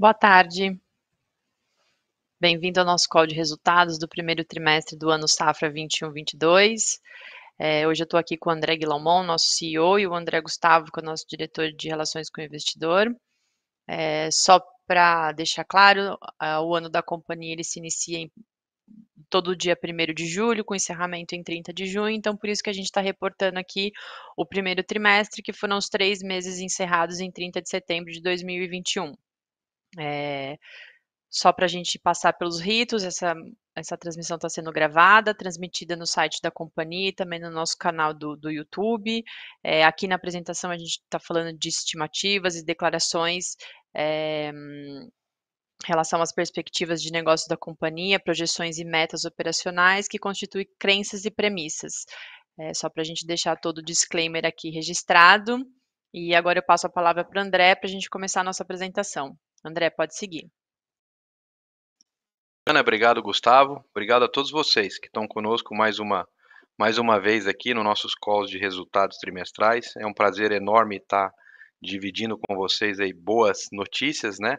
Boa tarde. Bem-vindo ao nosso call de resultados do primeiro trimestre do ano safra 21/22. Hoje eu estou aqui com o André Guillamon, nosso CEO, e o André Gustavo, que é o nosso diretor de Relações com o Investidor. Só para deixar claro, o ano da companhia ele se inicia todo dia 1º de julho, com encerramento em 30 de junho, então por isso que a gente está reportando aqui o primeiro trimestre, que foram os 3 meses encerrados em 30 de setembro de 2021. Só para a gente passar pelos ritos, essa transmissão está sendo gravada, transmitida no site da companhia e também no nosso canal do YouTube. Aqui na apresentação a gente está falando de estimativas e declarações em relação às perspectivas de negócio da companhia, projeções e metas operacionais que constituem crenças e premissas. Só para a gente deixar todo o disclaimer aqui registrado. E agora eu passo a palavra para o André para a gente começar a nossa apresentação. André, pode seguir. Ana, obrigado, Gustavo. Obrigado a todos vocês que estão conosco mais uma vez aqui nos nossos calls de resultados trimestrais. É um prazer enorme estar dividindo com vocês aí boas notícias, né?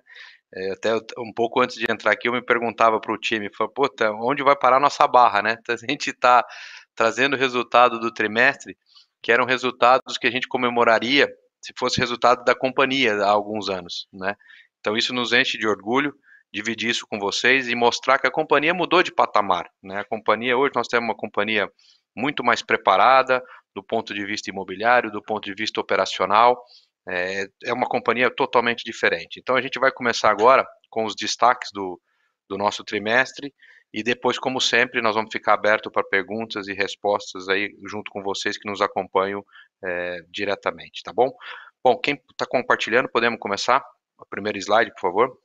Até um pouco antes de entrar aqui eu me perguntava para o time, puta, onde vai parar a nossa barra, né? A gente está trazendo o resultado do trimestre, que eram resultados que a gente comemoraria se fosse resultado da companhia há alguns anos, né? Então isso nos enche de orgulho, dividir isso com vocês e mostrar que a companhia mudou de patamar, né? A companhia, hoje nós temos uma companhia muito mais preparada do ponto de vista imobiliário, do ponto de vista operacional, é uma companhia totalmente diferente. Então a gente vai começar agora com os destaques do nosso trimestre e depois, como sempre, nós vamos ficar aberto para perguntas e respostas aí junto com vocês que nos acompanham diretamente, tá bom? Bom, quem está compartilhando, podemos começar? O primeiro slide, por favor.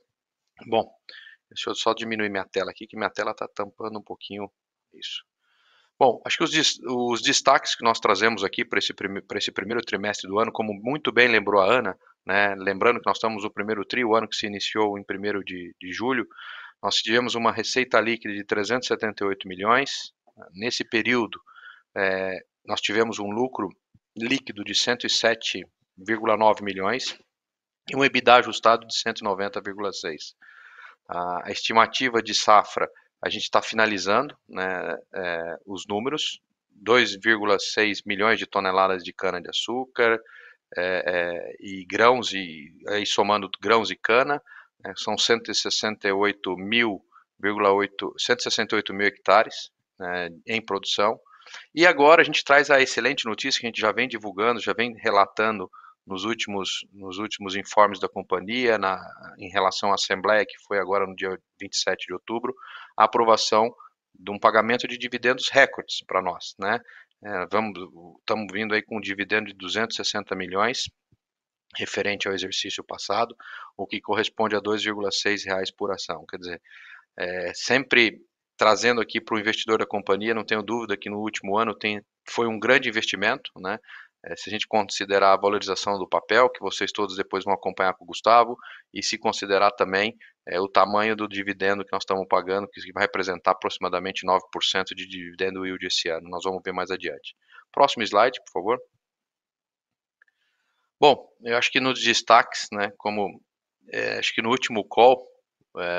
Bom, deixa eu só diminuir minha tela aqui, que minha tela está tampando um pouquinho isso. Bom, acho que os destaques que nós trazemos aqui para esse primeiro trimestre do ano, como muito bem lembrou a Ana, né, lembrando que nós estamos no primeiro tri, o ano que se iniciou em 1º de julho, nós tivemos uma receita líquida de 378 milhões. Nesse período, nós tivemos um lucro líquido de 107,9 milhões e um EBITDA ajustado de 190,6. A estimativa de safra, a gente está finalizando, né, os números, 2,6 milhões de toneladas de cana-de-açúcar e grãos, e aí somando grãos e cana, são 168 mil hectares em produção. E agora a gente traz a excelente notícia que a gente já vem divulgando, já vem relatando nos últimos informes da companhia, em relação à Assembleia, que foi agora no dia 27 de outubro, a aprovação de um pagamento de dividendos recordes para nós, né? Estamos vindo aí com um dividendo de 260 milhões, referente ao exercício passado, o que corresponde a R$ 2,6 por ação. Quer dizer, sempre trazendo aqui para o investidor da companhia, não tenho dúvida que no último ano foi um grande investimento, né? Se a gente considerar a valorização do papel, que vocês todos depois vão acompanhar com o Gustavo, e se considerar também o tamanho do dividendo que nós estamos pagando, que vai representar aproximadamente 9% de dividendo yield esse ano. Nós vamos ver mais adiante. Próximo slide, por favor. Bom, eu acho que nos destaques, né, acho que no último call,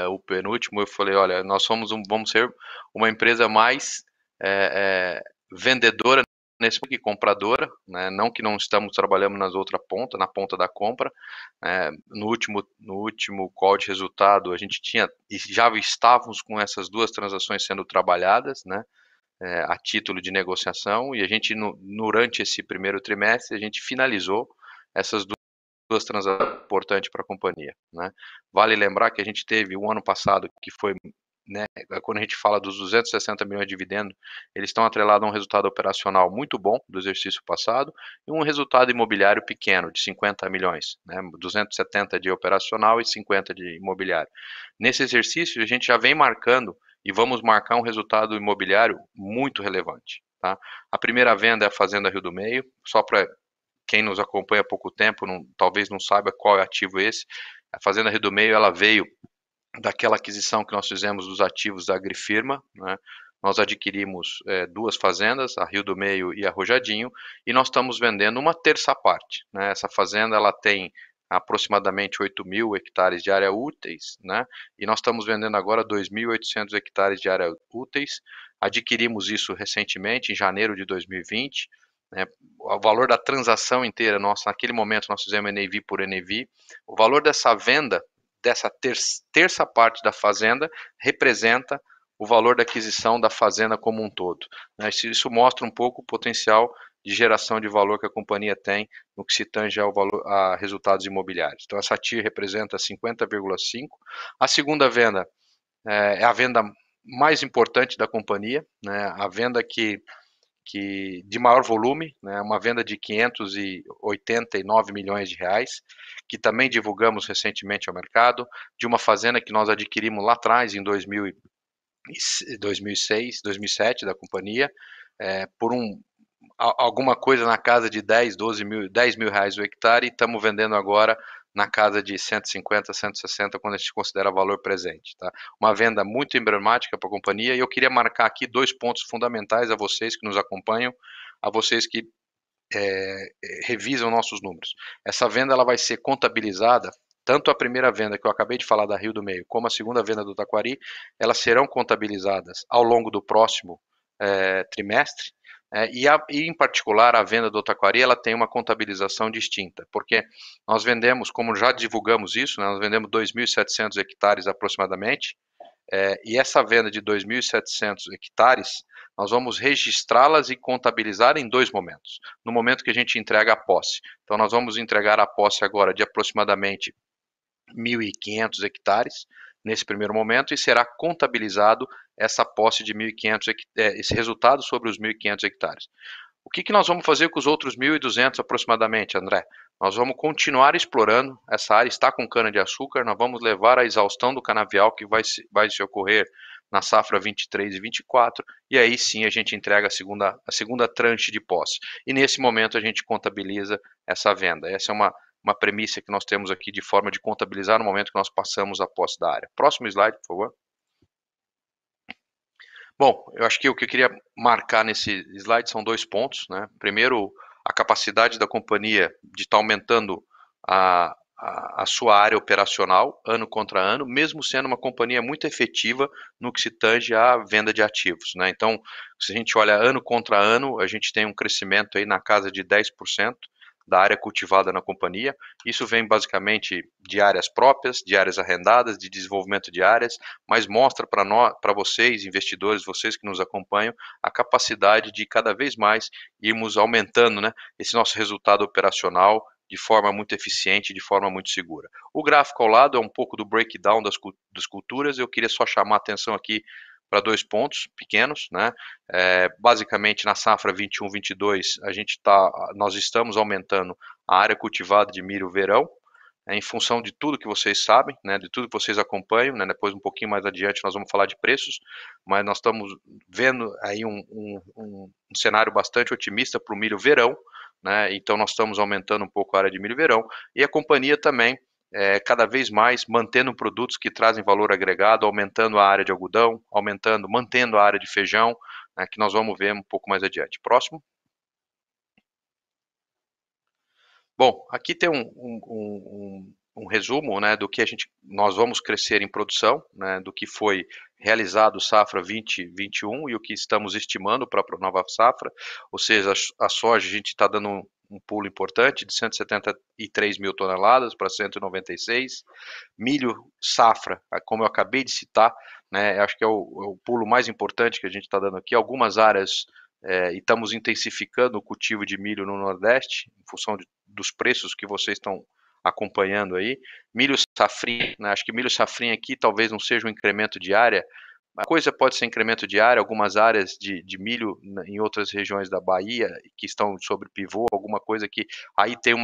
o penúltimo, eu falei, olha, nós vamos ser uma empresa mais vendedora nesse que compradora, né? Não que não estamos trabalhando na ponta da compra. No último call de resultado, a gente já estávamos com essas duas transações sendo trabalhadas, né? A título de negociação, e a gente, durante esse primeiro trimestre, a gente finalizou essas duas transações importantes para a companhia, né? Vale lembrar que a gente teve o ano passado, que foi, né, quando a gente fala dos 260 milhões de dividendos, eles estão atrelados a um resultado operacional muito bom do exercício passado e um resultado imobiliário pequeno, de 50 milhões, né, 270 de operacional e 50 de imobiliário. Nesse exercício, a gente já vem marcando e vamos marcar um resultado imobiliário muito relevante, tá? A primeira venda é a Fazenda Rio do Meio, só para quem nos acompanha há pouco tempo, talvez não saiba qual é ativo esse. A Fazenda Rio do Meio, ela veio daquela aquisição que nós fizemos dos ativos da Agrifirma, né? Nós adquirimos duas fazendas, a Rio do Meio e a Rojadinho, e nós estamos vendendo uma terça parte, né? Essa fazenda, ela tem aproximadamente 8.000 hectares de área úteis, né? E nós estamos vendendo agora 2.800 hectares de área úteis. Adquirimos isso recentemente, em janeiro de 2020, né? O valor da transação inteira, nossa, naquele momento nós fizemos NAV por NAV. O valor dessa venda, dessa terça parte da fazenda, representa o valor da aquisição da fazenda como um todo, né? Isso mostra um pouco o potencial de geração de valor que a companhia tem no que se tange ao valor, a resultados imobiliários. Então, essa TIR representa 50,5%. A segunda venda é a venda mais importante da companhia, né? A venda que de maior volume, né? Uma venda de 589 milhões de reais, que também divulgamos recentemente ao mercado, de uma fazenda que nós adquirimos lá atrás, em 2006, 2007, da companhia, por alguma coisa na casa de 10 mil reais o hectare, e estamos vendendo agora na casa de 150, 160, quando a gente considera valor presente. Tá? Uma venda muito emblemática para a companhia, e eu queria marcar aqui 2 pontos fundamentais a vocês que nos acompanham, a vocês que revisam nossos números. Essa venda ela vai ser contabilizada, tanto a primeira venda que eu acabei de falar da Rio do Meio, como a segunda venda do Taquari, elas serão contabilizadas ao longo do próximo trimestre, e em particular a venda do Taquari ela tem uma contabilização distinta, porque nós vendemos, como já divulgamos isso, né, nós vendemos 2.700 hectares aproximadamente, e essa venda de 2.700 hectares, nós vamos registrá-las e contabilizar em 2 momentos. No momento que a gente entrega a posse. Então, nós vamos entregar a posse agora de aproximadamente 1.500 hectares, nesse primeiro momento, e será contabilizado essa posse de 1.500 esse resultado sobre os 1.500 hectares. O que nós vamos fazer com os outros 1.200 aproximadamente, André? Nós vamos continuar explorando, essa área está com cana-de-açúcar, nós vamos levar a exaustão do canavial que vai se ocorrer na safra 23 e 24, e aí sim a gente entrega a segunda tranche de posse. E nesse momento a gente contabiliza essa venda. Essa é uma premissa que nós temos aqui de forma de contabilizar no momento que nós passamos a posse da área. Próximo slide, por favor. Bom, eu acho que o que eu queria marcar nesse slide são 2 pontos, né? Primeiro, a capacidade da companhia de estar aumentando a sua área operacional ano contra ano, mesmo sendo uma companhia muito efetiva no que se tange à venda de ativos, né? Então, se a gente olha ano contra ano, a gente tem um crescimento aí na casa de 10% da área cultivada na companhia. Isso vem basicamente de áreas próprias, de áreas arrendadas, de desenvolvimento de áreas, mas mostra para nós, para vocês, investidores, vocês que nos acompanham, a capacidade de cada vez mais irmos aumentando, né, esse nosso resultado operacional de forma muito eficiente, de forma muito segura. O gráfico ao lado é um pouco do breakdown das culturas. Eu queria só chamar a atenção aqui para 2 pontos pequenos, né? Basicamente na safra 21/22 nós estamos aumentando a área cultivada de milho verão, em função de tudo que vocês sabem, né, de tudo que vocês acompanham, né, depois um pouquinho mais adiante nós vamos falar de preços, mas nós estamos vendo aí um cenário bastante otimista para o milho verão, né, então nós estamos aumentando um pouco a área de milho verão, e a companhia também cada vez mais mantendo produtos que trazem valor agregado, aumentando a área de algodão, mantendo a área de feijão, né, que nós vamos ver um pouco mais adiante. Próximo. Bom, aqui tem um resumo, né, do que nós vamos crescer em produção, né, do que foi realizado safra 2021 e o que estamos estimando para a nova safra, ou seja, a soja a gente está dando um pulo importante de 173 mil toneladas para 196, milho safra, como eu acabei de citar, né, acho que é o pulo mais importante que a gente está dando aqui. Algumas áreas e estamos intensificando o cultivo de milho no Nordeste, em função dos preços que vocês estão acompanhando aí. Milho safrinha, né? Acho que milho safrinha aqui talvez não seja um incremento de área. A coisa pode ser incremento de área, algumas áreas de milho em outras regiões da Bahia que estão sobre pivô, alguma coisa que aí tem um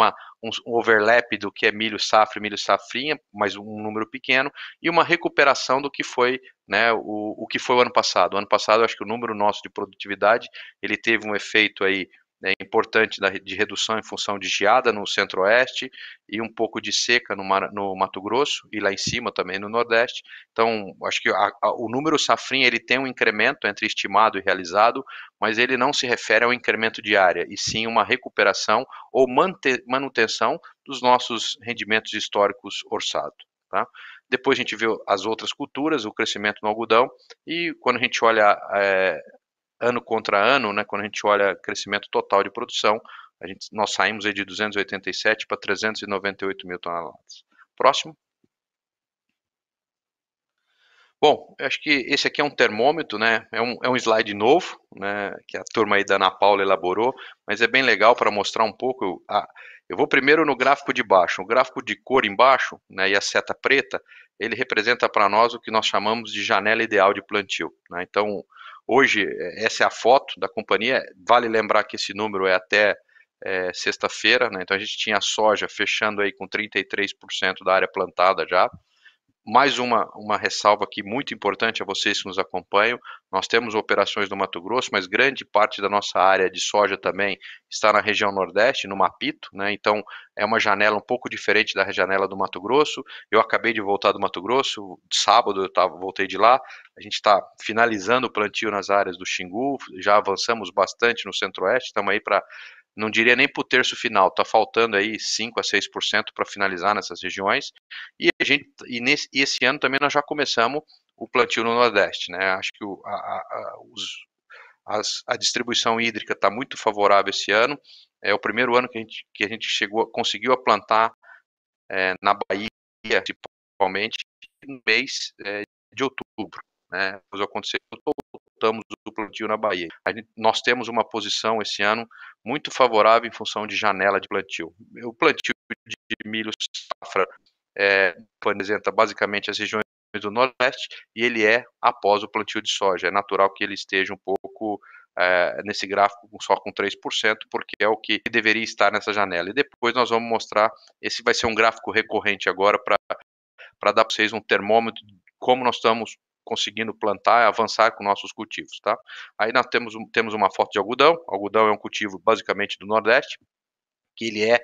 overlap do que é milho safra e milho safrinha, mas um número pequeno, e uma recuperação do que foi, né, o que foi o ano passado. O ano passado, eu acho que o número nosso de produtividade, ele teve um efeito aí né, importante de redução em função de geada no centro-oeste e um pouco de seca no Mato Grosso e lá em cima também no Nordeste. Então, acho que o número safrinha ele tem um incremento entre estimado e realizado, mas ele não se refere ao incremento de área, e sim uma recuperação ou manutenção dos nossos rendimentos históricos orçados. Tá? Depois a gente vê as outras culturas, o crescimento no algodão, e quando a gente olha ano contra ano, né, quando a gente olha crescimento total de produção, nós saímos aí de 287 para 398 mil toneladas. Próximo. Bom, eu acho que esse aqui é um termômetro, né? É um slide novo, né? Que a turma aí da Ana Paula elaborou, mas é bem legal para mostrar um pouco. Eu vou primeiro no gráfico de baixo. O gráfico de cor embaixo, né? E a seta preta, ele representa para nós o que nós chamamos de janela ideal de plantio, né? Então, hoje, essa é a foto da companhia. Vale lembrar que esse número é até sexta-feira, né? Então a gente tinha a soja fechando aí com 33% da área plantada já. Mais uma ressalva aqui muito importante a vocês que nos acompanham, nós temos operações no Mato Grosso, mas grande parte da nossa área de soja também está na região Nordeste, no Mapito, né? Então é uma janela um pouco diferente da janela do Mato Grosso. Eu acabei de voltar do Mato Grosso, sábado voltei de lá, a gente está finalizando o plantio nas áreas do Xingu, já avançamos bastante no Centro-Oeste, estamos aí para, não diria nem para o terço final, está faltando aí 5 a 6% para finalizar nessas regiões. E esse ano também nós já começamos o plantio no Nordeste, né? Acho que a distribuição hídrica está muito favorável esse ano. É o primeiro ano que a gente conseguiu plantar na Bahia, principalmente, no mês de outubro, né? Depois aconteceu, voltamos do plantio na Bahia. Nós temos uma posição esse ano muito favorável em função de janela de plantio. O plantio de milho safra representa basicamente as regiões do Nordeste e ele é após o plantio de soja. É natural que ele esteja um pouco nesse gráfico só com 3%, porque é o que deveria estar nessa janela. E depois nós vamos mostrar, esse vai ser um gráfico recorrente agora para dar para vocês um termômetro de como nós estamos conseguindo plantar e avançar com nossos cultivos, tá? Aí nós temos uma foto de algodão. Algodão é um cultivo basicamente do Nordeste, que ele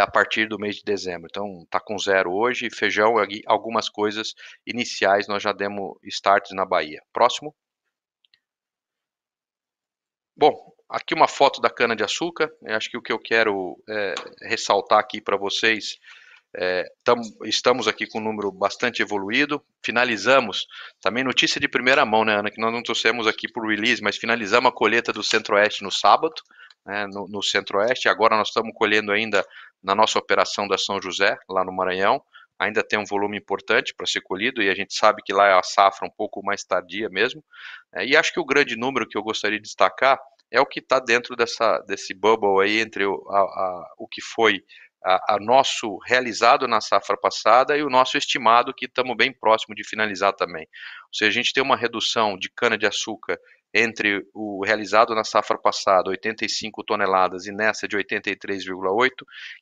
a partir do mês de dezembro. Então, está com zero hoje. Feijão, algumas coisas iniciais nós já demos starts na Bahia. Próximo. Bom, aqui uma foto da cana-de-açúcar. Acho que o que eu quero ressaltar aqui para vocês, estamos aqui com um número bastante evoluído. Finalizamos, também notícia de primeira mão, né, Ana, que nós não trouxemos aqui por release, mas finalizamos a colheita do Centro-Oeste no sábado, né, no Centro-Oeste. Agora nós estamos colhendo ainda na nossa operação da São José, lá no Maranhão. Ainda tem um volume importante para ser colhido, e a gente sabe que lá é a safra um pouco mais tardia mesmo. E acho que o grande número que eu gostaria de destacar é o que está dentro desse bubble aí entre o que foi a nosso realizado na safra passada e o nosso estimado, que estamos bem próximo de finalizar também. Ou seja, a gente tem uma redução de cana-de-açúcar entre o realizado na safra passada, 85 toneladas, e nessa de 83,8,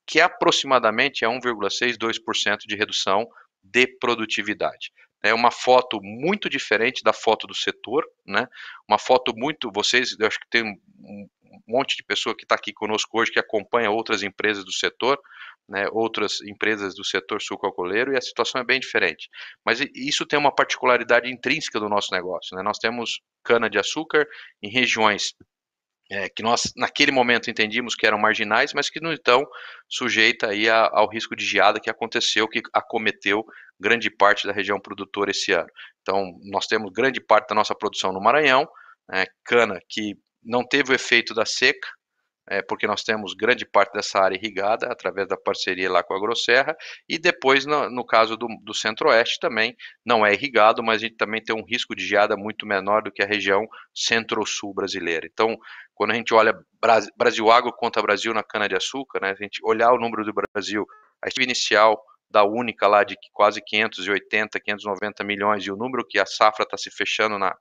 que aproximadamente é 1,6, 2% de redução de produtividade. É uma foto muito diferente da foto do setor, né? Uma foto muito, eu acho que tem um monte de pessoa que está aqui conosco hoje que acompanha outras empresas do setor, né, outras empresas do setor sucroalcooleiro, e a situação é bem diferente. Mas isso tem uma particularidade intrínseca do nosso negócio, né? Nós temos cana-de-açúcar em regiões que nós naquele momento entendíamos que eram marginais, mas que não estão sujeita aí ao risco de geada que aconteceu, que acometeu grande parte da região produtora esse ano. Então, nós temos grande parte da nossa produção no Maranhão, cana que não teve o efeito da seca, porque nós temos grande parte dessa área irrigada através da parceria lá com a Agrosserra, e depois no caso do Centro-Oeste também não é irrigado, mas a gente também tem um risco de geada muito menor do que a região Centro-Sul brasileira. Então, quando a gente olha Brasil Agro contra Brasil na cana-de-açúcar, né, a gente olhar o número do Brasil, a estimativa inicial da única lá de quase 580, 590 milhões, e o número que a safra está se fechando na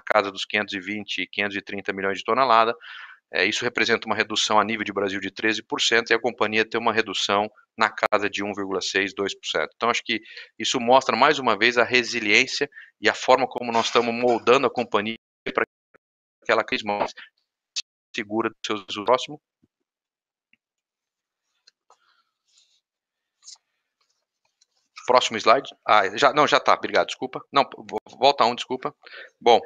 casa dos 520, 530 milhões de tonelada, isso representa uma redução a nível de Brasil de 13%, e a companhia tem uma redução na casa de 1,6%, 2%. Então, acho que isso mostra mais uma vez a resiliência e a forma como nós estamos moldando a companhia para que ela cresça mais segura dos seus usos. Próximo. Próximo slide. Já tá, obrigado, desculpa. Não, volta um, desculpa. Bom,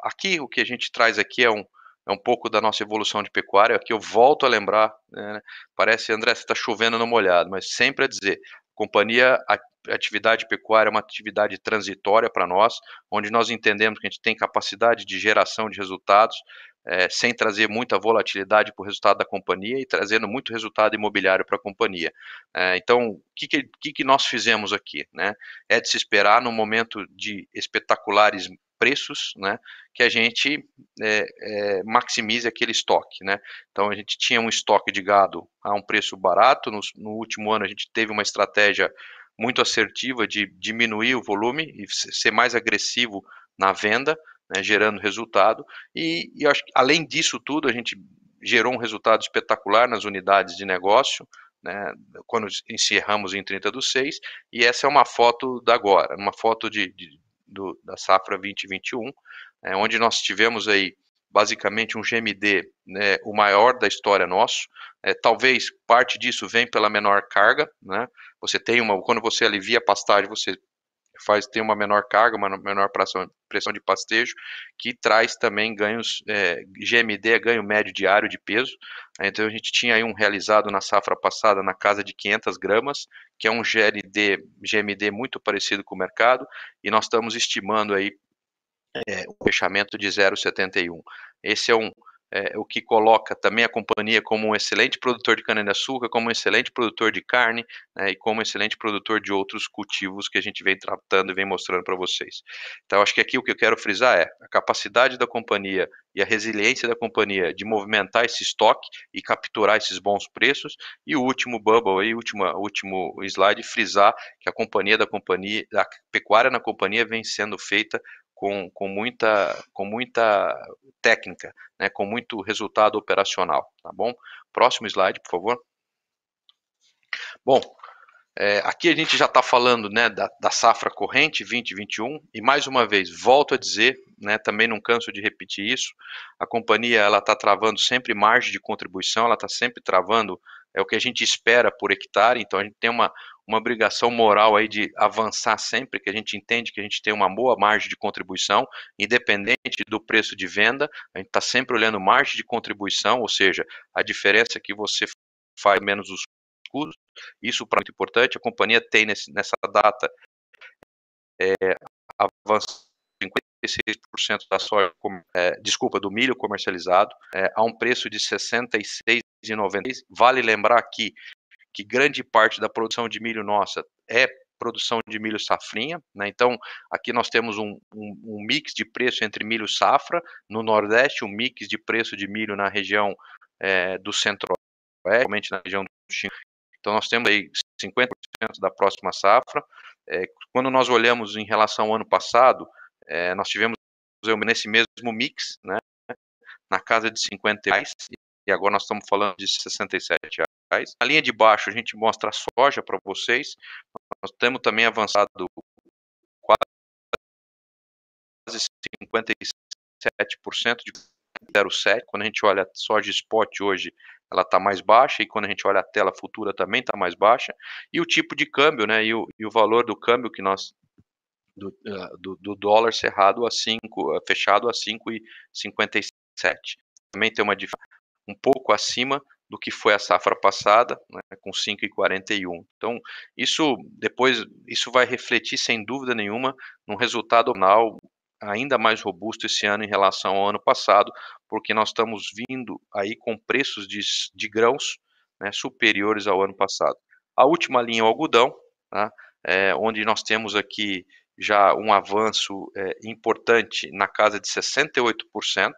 aqui o que a gente traz aqui é um pouco da nossa evolução de pecuária. Aqui eu volto a lembrar, parece, André, você está chovendo no molhado, mas sempre a dizer, a atividade pecuária é uma atividade transitória para nós, onde nós entendemos que a gente tem capacidade de geração de resultados, sem trazer muita volatilidade para o resultado da companhia e trazendo muito resultado imobiliário para a companhia. Então, o que nós fizemos aqui? Né? É de se esperar no momento de espetaculares preços, né, que a gente maximize aquele estoque. Né? Então, a gente tinha um estoque de gado a um preço barato, no último ano a gente teve uma estratégia muito assertiva de diminuir o volume e ser mais agressivo na venda, né, gerando resultado, e acho que, além disso tudo, a gente gerou um resultado espetacular nas unidades de negócio, né, quando encerramos em 30/6, e essa é uma foto da agora, uma foto da safra 2021, onde nós tivemos aí basicamente um GMD, né, o maior da história nosso. Talvez parte disso vem pela menor carga, né? Quando você alivia a pastagem, você tem uma menor carga, uma menor pressão de pastejo, que traz também ganhos, GMD é ganho médio diário de peso. Então a gente tinha aí realizado na safra passada na casa de 500 gramas, que é um GMD muito parecido com o mercado, e nós estamos estimando aí um fechamento de 0,71. Esse é o que coloca também a companhia como um excelente produtor de cana-de-açúcar, como um excelente produtor de carne, né, e como um excelente produtor de outros cultivos que a gente vem tratando e vem mostrando para vocês. Então, acho que aqui o que eu quero frisar é a capacidade da companhia e a resiliência da companhia de movimentar esse estoque e capturar esses bons preços. E o último bubble aí, último slide, frisar que a pecuária na companhia vem sendo feita com muita técnica, né, com muito resultado operacional, tá bom? Próximo slide, por favor. Bom, aqui a gente já está falando, né, da safra corrente 2021, e mais uma vez, volto a dizer, né, também não canso de repetir isso, a companhia está travando sempre margem de contribuição, ela está sempre travando o que a gente espera por hectare, então a gente tem uma obrigação moral aí de avançar sempre, que a gente entende que a gente tem uma boa margem de contribuição, independente do preço de venda, a gente está sempre olhando margem de contribuição, ou seja, a diferença que você faz menos os custos. Isso para muito importante. A companhia tem nessa data avançado 56% da soja, do milho comercializado, a um preço de R$ 66,90. Vale lembrar aqui que grande parte da produção de milho nossa é produção de milho safrinha, né? Então aqui nós temos um mix de preço entre milho safra no Nordeste, um mix de preço de milho na região do Centro-Oeste, principalmente na região do Chile. Então nós temos aí 50% da próxima safra. Quando nós olhamos em relação ao ano passado, nós tivemos nesse mesmo mix, né, na casa de R$ 50, e agora nós estamos falando de R$ 67. Na linha de baixo a gente mostra a soja para vocês. Nós temos também avançado quase 57% de 0,7. Quando a gente olha a soja spot hoje, ela está mais baixa, e quando a gente olha a tela futura também está mais baixa. E o tipo de câmbio, né, e o valor do câmbio que nós do dólar cerrado fechado a 5,57. Também tem uma diferença um pouco acima do que foi a safra passada, né, com 5,41. Então, isso vai refletir sem dúvida nenhuma num resultado final ainda mais robusto esse ano em relação ao ano passado, porque nós estamos vindo aí com preços de grãos, né, superiores ao ano passado. A última linha é o algodão, tá? Onde nós temos aqui já um avanço importante na casa de 68%,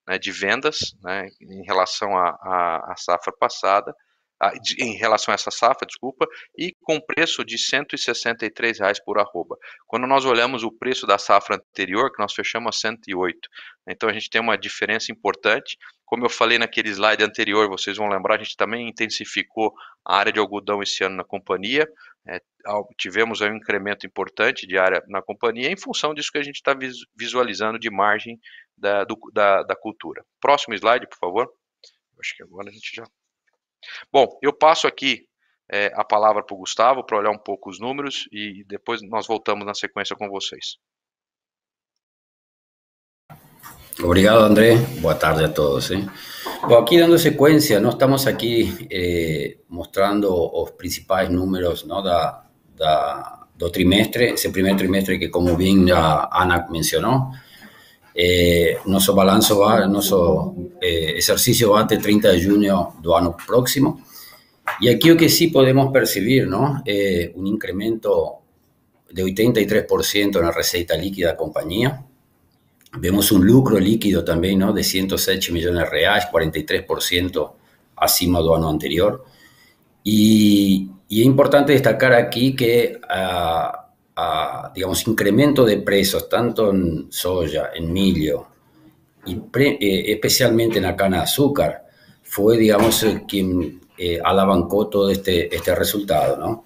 né, de vendas, né, em relação à safra passada, em relação a essa safra, desculpa, e com preço de R$ 163 por arroba. Quando nós olhamos o preço da safra anterior, que nós fechamos a 108, então a gente tem uma diferença importante. Como eu falei naquele slide anterior, vocês vão lembrar, a gente também intensificou a área de algodão esse ano na companhia, tivemos aí um incremento importante de área na companhia, em função disso que a gente está visualizando de margem da cultura. Próximo slide, por favor. Acho que agora a gente já... Bom, eu passo aqui a palavra para o Gustavo para olhar um pouco os números e depois nós voltamos na sequência com vocês. Obrigado, André. Boa tarde a todos. Bom, aqui dando sequência, nós estamos aqui mostrando os principais números, não, do trimestre, esse primeiro trimestre que, como bem a Ana mencionou, nosso balanço, nosso exercício vai até 30 de junho do ano próximo. Y aquí lo que sí podemos percibir, ¿no? Un incremento de 83% en la receita líquida de la compañía. Vemos un lucro líquido también, ¿no? De 107 millones de reais, 43% acima del año anterior. Y es importante destacar aquí que, digamos, incremento de precios, tanto en soya, en milho, y especialmente en la cana de azúcar, fue, digamos, quien alavancó todo este resultado, ¿no?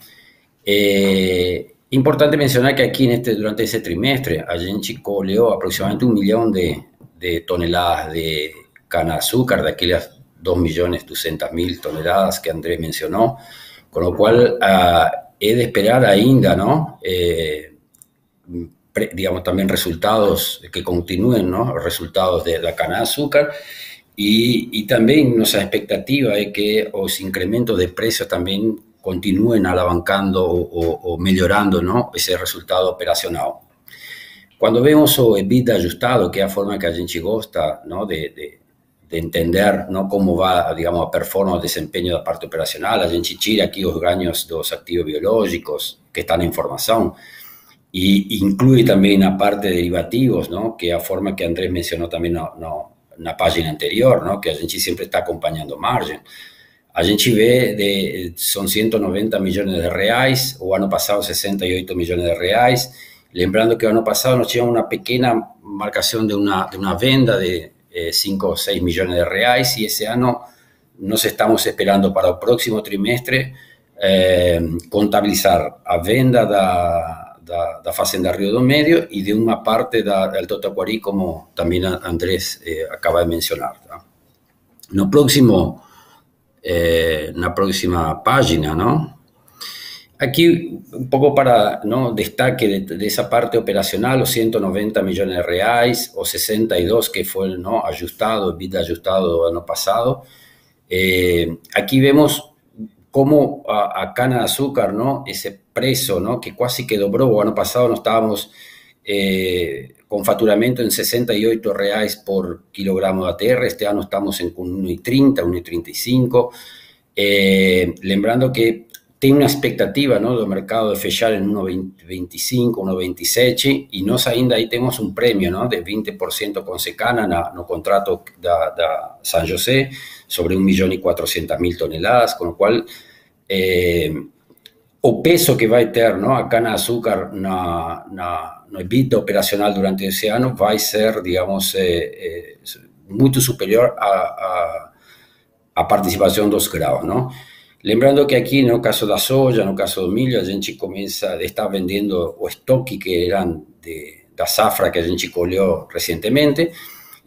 Importante mencionar que aquí durante ese trimestre a gente colheó aproximadamente 1 millón de toneladas de cana de azúcar, de aquellas 2.200.000 toneladas que Andrés mencionó, con lo cual he de esperar ainda, ¿no? Digamos, también resultados que continúen, ¿no? Resultados de la cana de azúcar. Y también nuestra expectativa es que los incrementos de precios también continúen alavancando o mejorando, ¿no? Ese resultado operacional. Cuando vemos o EBITDA ajustado, que es la forma que a gente gosta, ¿no? de entender, ¿no? Cómo va, digamos, a performance, o desempeño de la parte operacional, a gente tira aquí los ganhos de los activos biológicos que están en formación, y incluye también la parte de derivativos, ¿no? Que es la forma que Andrés mencionó también en la página anterior, ¿no? Que a gente siempre está acompañando margen. A gente ve, son 190 millones de reais, o año pasado 68 millones de reais, lembrando que el año pasado nos lleva una pequeña marcación de una venda de 5 o 6 millones de reais, y ese año nos estamos esperando para el próximo trimestre contabilizar a venda da Fazenda Rio do Medio y de una parte del Totaquari, como también Andrés acaba de mencionar. ¿No? Na próxima página, ¿no? Aquí un poco para, ¿no? Destaque de esa parte operacional, los 190 millones de reais, o 62 que fue el, ¿no? Ajustado, vida ajustado del año pasado. Aquí vemos cómo a cana de azúcar, ¿no? Ese precio, ¿no? Que casi que dobró. El año pasado no estábamos con facturamento en 68 reais por kilogramo de ATR. Este año estamos en 1,30, 1,35. Lembrando que tiene una expectativa, ¿no? Del mercado de fechar en 1,25, 1,27, y nós ainda ahí tenemos un premio, ¿no? De 20% con Secana no contrato da San José sobre 1.400.000 toneladas, con lo cual o peso que vai ter, ¿no? A cana de azúcar no EBITDA operacional durante ese año va a ser, digamos, muy superior a participación dos graus, ¿no? Lembrando que aquí, no caso da soja, no caso do milho, a gente começa a estar vendendo o estoque que eram da safra que a gente colheu recentemente,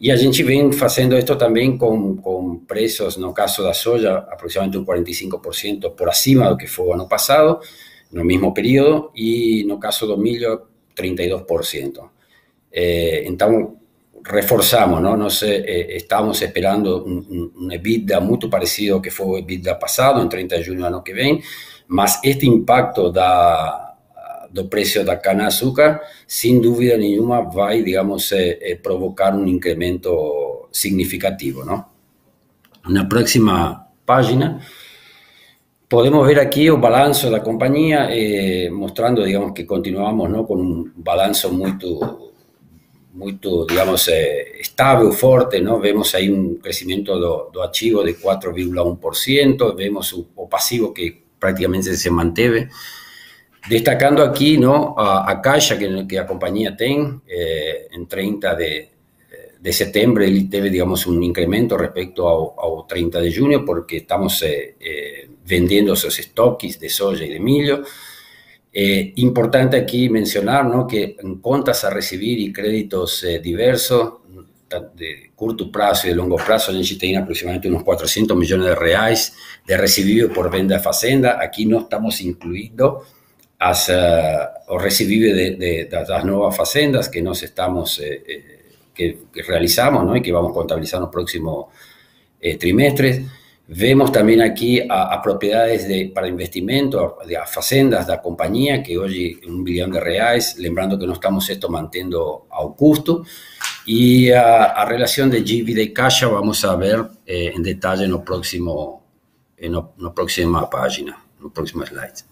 e a gente vem fazendo isto também com preços, no caso da soja, aproximadamente 45% por acima do que foi o ano passado, no mesmo período, e no caso do milho, 32%. Então, reforzamos, ¿no? Estamos esperando un EBITDA muy parecido al que fue el EBITDA pasado, en 30 de junio del año que viene, mas este impacto do precio da cana de azúcar, sin duda ninguna, va, digamos, provocar un incremento significativo, ¿no? En la próxima página podemos ver aquí el balance de la compañía, mostrando, digamos, que continuamos, ¿no? Con un balance muy, digamos, estable, fuerte, ¿no? Vemos ahí un crecimiento do activo de 4,1%, vemos o pasivo que prácticamente se mantiene. Destacando aquí, ¿no? A caixa que la compañía tiene, en 30 de septiembre, él teve, digamos, un incremento respecto ao 30 de junio, porque estamos vendiendo esos stocks de soja y de milho. Importante aquí mencionar, ¿no? Que en cuentas a recibir y créditos diversos de curto prazo e de longo prazo, a gente tem aproximadamente uns 400 milhões de reais de recebível por venda de fazenda. Aqui não estamos incluindo o recebível das novas fazendas que nós estamos que realizamos, ¿no? Y que vamos a contabilizar en los próximos trimestres. Vemos también aquí a propiedades para investimento, de fazendas da compañía, que hoy $1 bilhão de reais, lembrando que no estamos esto mantendo ao custo. Y a relación de dívida y caixa vamos a ver en detalle en la próxima página, en el próximo slide.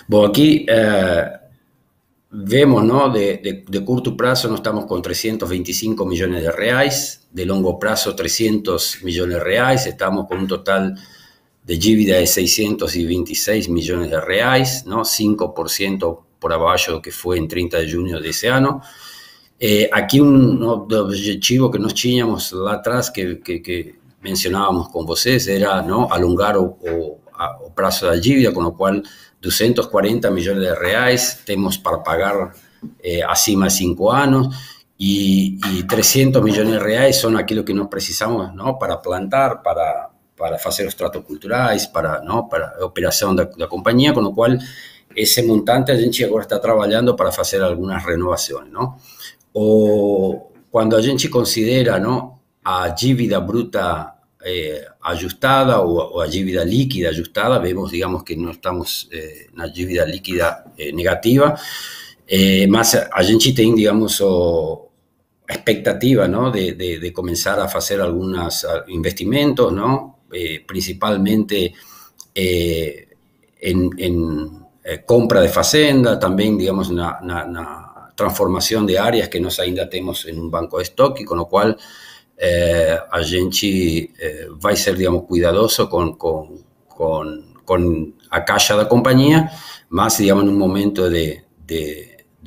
Bueno, aquí vemos, ¿no? De curto prazo no estamos con 325 millones de reais, de longo prazo 300 millones de reais, estamos con un total de dívida de 626 millones de reais, ¿no? 5% por abajo que fue en 30 de junio de ese año. Aquí un objetivo que nos tínhamos lá atrás que mencionábamos con ustedes era, ¿no? Alongar o prazo da dívida, con lo cual 240 millones de reais tenemos para pagar acima de 5 años y 300 millones de reais son aquello que nos precisamos, ¿no? Para plantar, para hacer los tratos culturales, ¿no? Para operación de la compañía, con lo cual ese montante a gente ahora está trabajando para hacer algunas renovaciones, ¿no? O cuando a gente considera, ¿no? A dívida bruta ajustada o a dívida líquida ajustada, vemos, digamos, que no estamos en la dívida líquida negativa, más a gente tem, digamos, expectativa, ¿no? de comenzar a hacer algunos investimentos, ¿no? Principalmente en compra de fazenda, también, digamos, una transformación de áreas que nos ainda tenemos en un banco de stock, y con lo cual a gente vai ser, digamos, cuidadoso con a caixa da compañía, más, digamos, en un momento de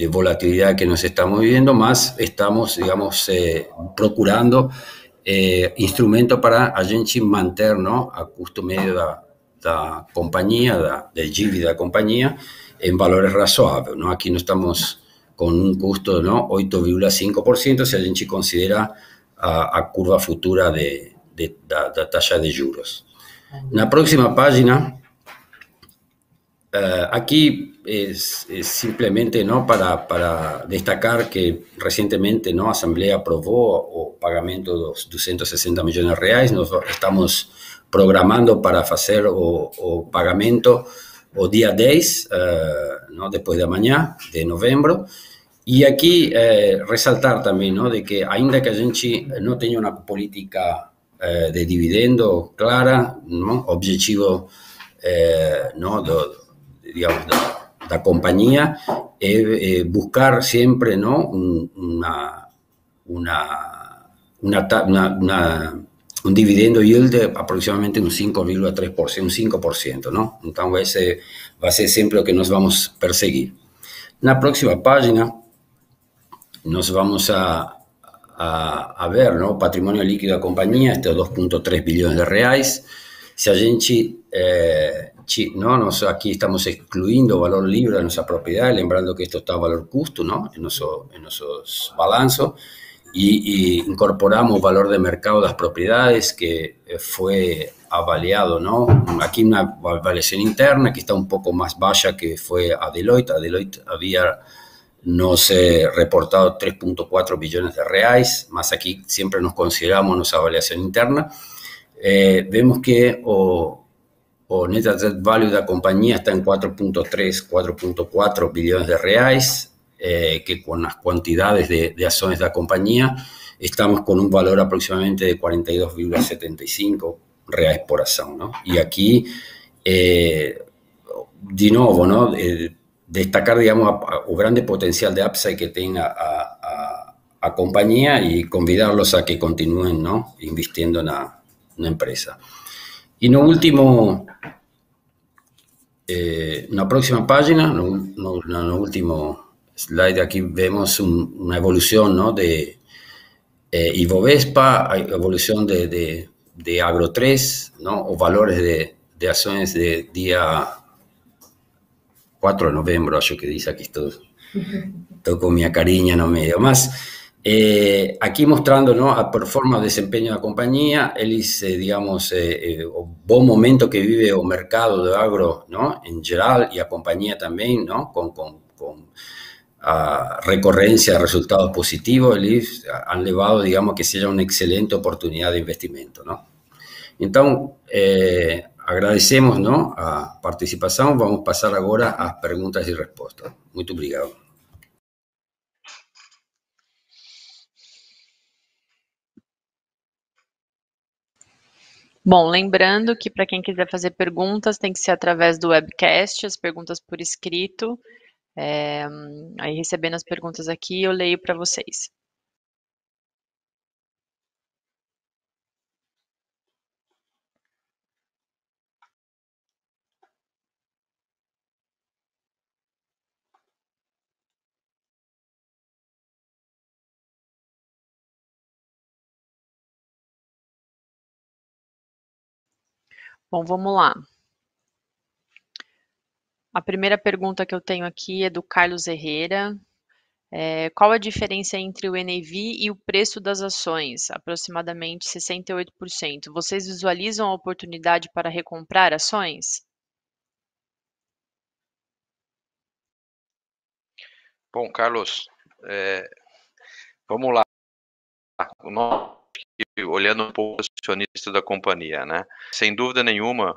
volatilidad que nos estamos viviendo, más estamos, digamos, procurando instrumentos para a gente manter, ¿no? A custo medio da compañía, de dívida da compañía, en valores razoables, ¿no? Aquí no estamos con un custo, ¿no? 8,5% si a gente considera a curva futura da taxa de juros. En la próxima página, aquí es simplemente, ¿no? para destacar que recientemente, ¿no? Asamblea aprobó o pagamento de 260 millones de reais. Nos estamos programando para hacer o pagamento o día 10, ¿no? Después de mañana, de noviembre. Y aquí resaltar también, ¿no? De que ainda que a gente no tenga una política de dividendo clara, ¿no? Objetivo, ¿no? Digamos, da compañía, buscar siempre, ¿no? un dividendo yield de aproximadamente un 5,3%, un 5%, ¿no? Entonces ese va a ser siempre lo que nos vamos a perseguir. En la próxima página nos vamos a ver, ¿no? Patrimonio líquido da compañía, este 2,3 bilhões de reais. Si a gente, ¿no? Aquí estamos excluyendo valor libre de nuestra propiedad, lembrando que esto está a valor custo, ¿no? En nuestros balanzos, y incorporamos valor de mercado de las propiedades que fue avaliado, ¿no? Aquí una avaliación interna que está un poco más baja que fue a Deloitte. A Deloitte había nos reportado 3,4 billones de reais, más aquí siempre nos consideramos nuestra avaliación interna. Vemos que o net asset value de la compañía está en 4,3, 4,4 billones de reais, que con las cantidades de acciones de la compañía estamos con un valor aproximadamente de 42,75 reais por acción, ¿no? Y aquí, de nuevo, ¿no? Destacar, digamos, o grande potencial de upside que tenga a compañía y convidarlos a que continúen, ¿no? Invirtiendo en una empresa. Y no último, en la próxima página, no último slide, aquí vemos una evolución, ¿no? De Ibovespa, evolución de Agro 3, ¿no? O valores de acciones de día 4 de noviembre, yo que dice aquí todo con mi cariña no medio más. Aqui mostrando, ¿no?, a performance, desempenho da companhia, eles, digamos, o bom momento que vive o mercado do agro, ¿no?, em geral, e a companhia também, ¿no?, com a recorrência de resultados positivos, eles han levado, digamos, que seja uma excelente oportunidade de investimento, ¿no? Então, agradecemos, ¿no?, a participação. Vamos passar agora às perguntas e respostas. Muito obrigado. Bom, lembrando que para quem quiser fazer perguntas, tem que ser através do webcast, as perguntas por escrito. Aí, recebendo as perguntas aqui, eu leio para vocês. Bom, vamos lá. A primeira pergunta que eu tenho aqui é do Carlos Herrera. Qual a diferença entre o NAV e o preço das ações? Aproximadamente 68%. Vocês visualizam a oportunidade para recomprar ações? Bom, Carlos, vamos lá. Olhando um pouco o acionista da companhia, né? Sem dúvida nenhuma,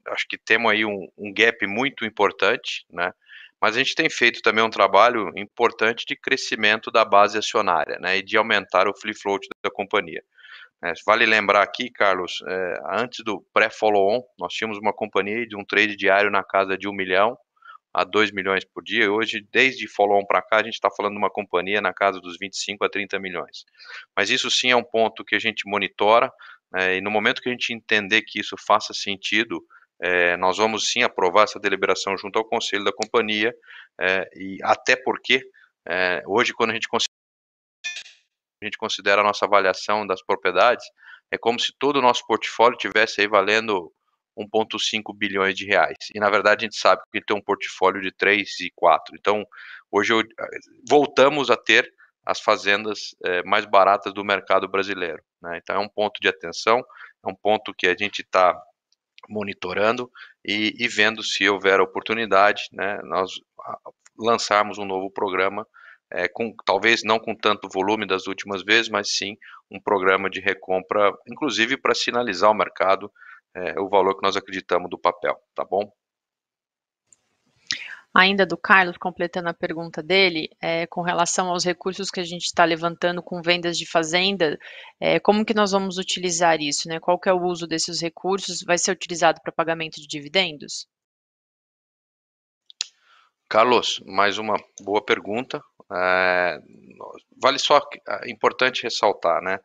acho que temos aí um gap muito importante, né? Mas a gente tem feito também um trabalho importante de crescimento da base acionária, né? E de aumentar o free float da companhia. Vale lembrar aqui, Carlos, antes do pré-follow-on, nós tínhamos uma companhia de um trade diário na casa de 1 milhão a 2 milhões por dia. Hoje, desde follow-on para cá, a gente está falando de uma companhia na casa dos 25 a 30 milhões. Mas isso sim é um ponto que a gente monitora, e no momento que a gente entender que isso faça sentido, nós vamos sim aprovar essa deliberação junto ao conselho da companhia, e até porque, hoje, quando a gente considera a nossa avaliação das propriedades, é como se todo o nosso portfólio tivesse aí valendo 1,5 bilhões de reais. E, na verdade, a gente sabe que tem um portfólio de 3 e 4. Então, hoje voltamos a ter as fazendas mais baratas do mercado brasileiro, né? Então, é um ponto de atenção, é um ponto que a gente está monitorando e vendo se houver oportunidade, né, nós lançarmos um novo programa, talvez não com tanto volume das últimas vezes, mas sim um programa de recompra, inclusive para sinalizar ao mercado o valor que nós acreditamos do papel, tá bom? Ainda do Carlos, completando a pergunta dele, com relação aos recursos que a gente está levantando com vendas de fazenda, como que nós vamos utilizar isso, né? Qual que é o uso desses recursos? Vai ser utilizado para pagamento de dividendos? Carlos, mais uma boa pergunta. Vale só, é importante ressaltar, né?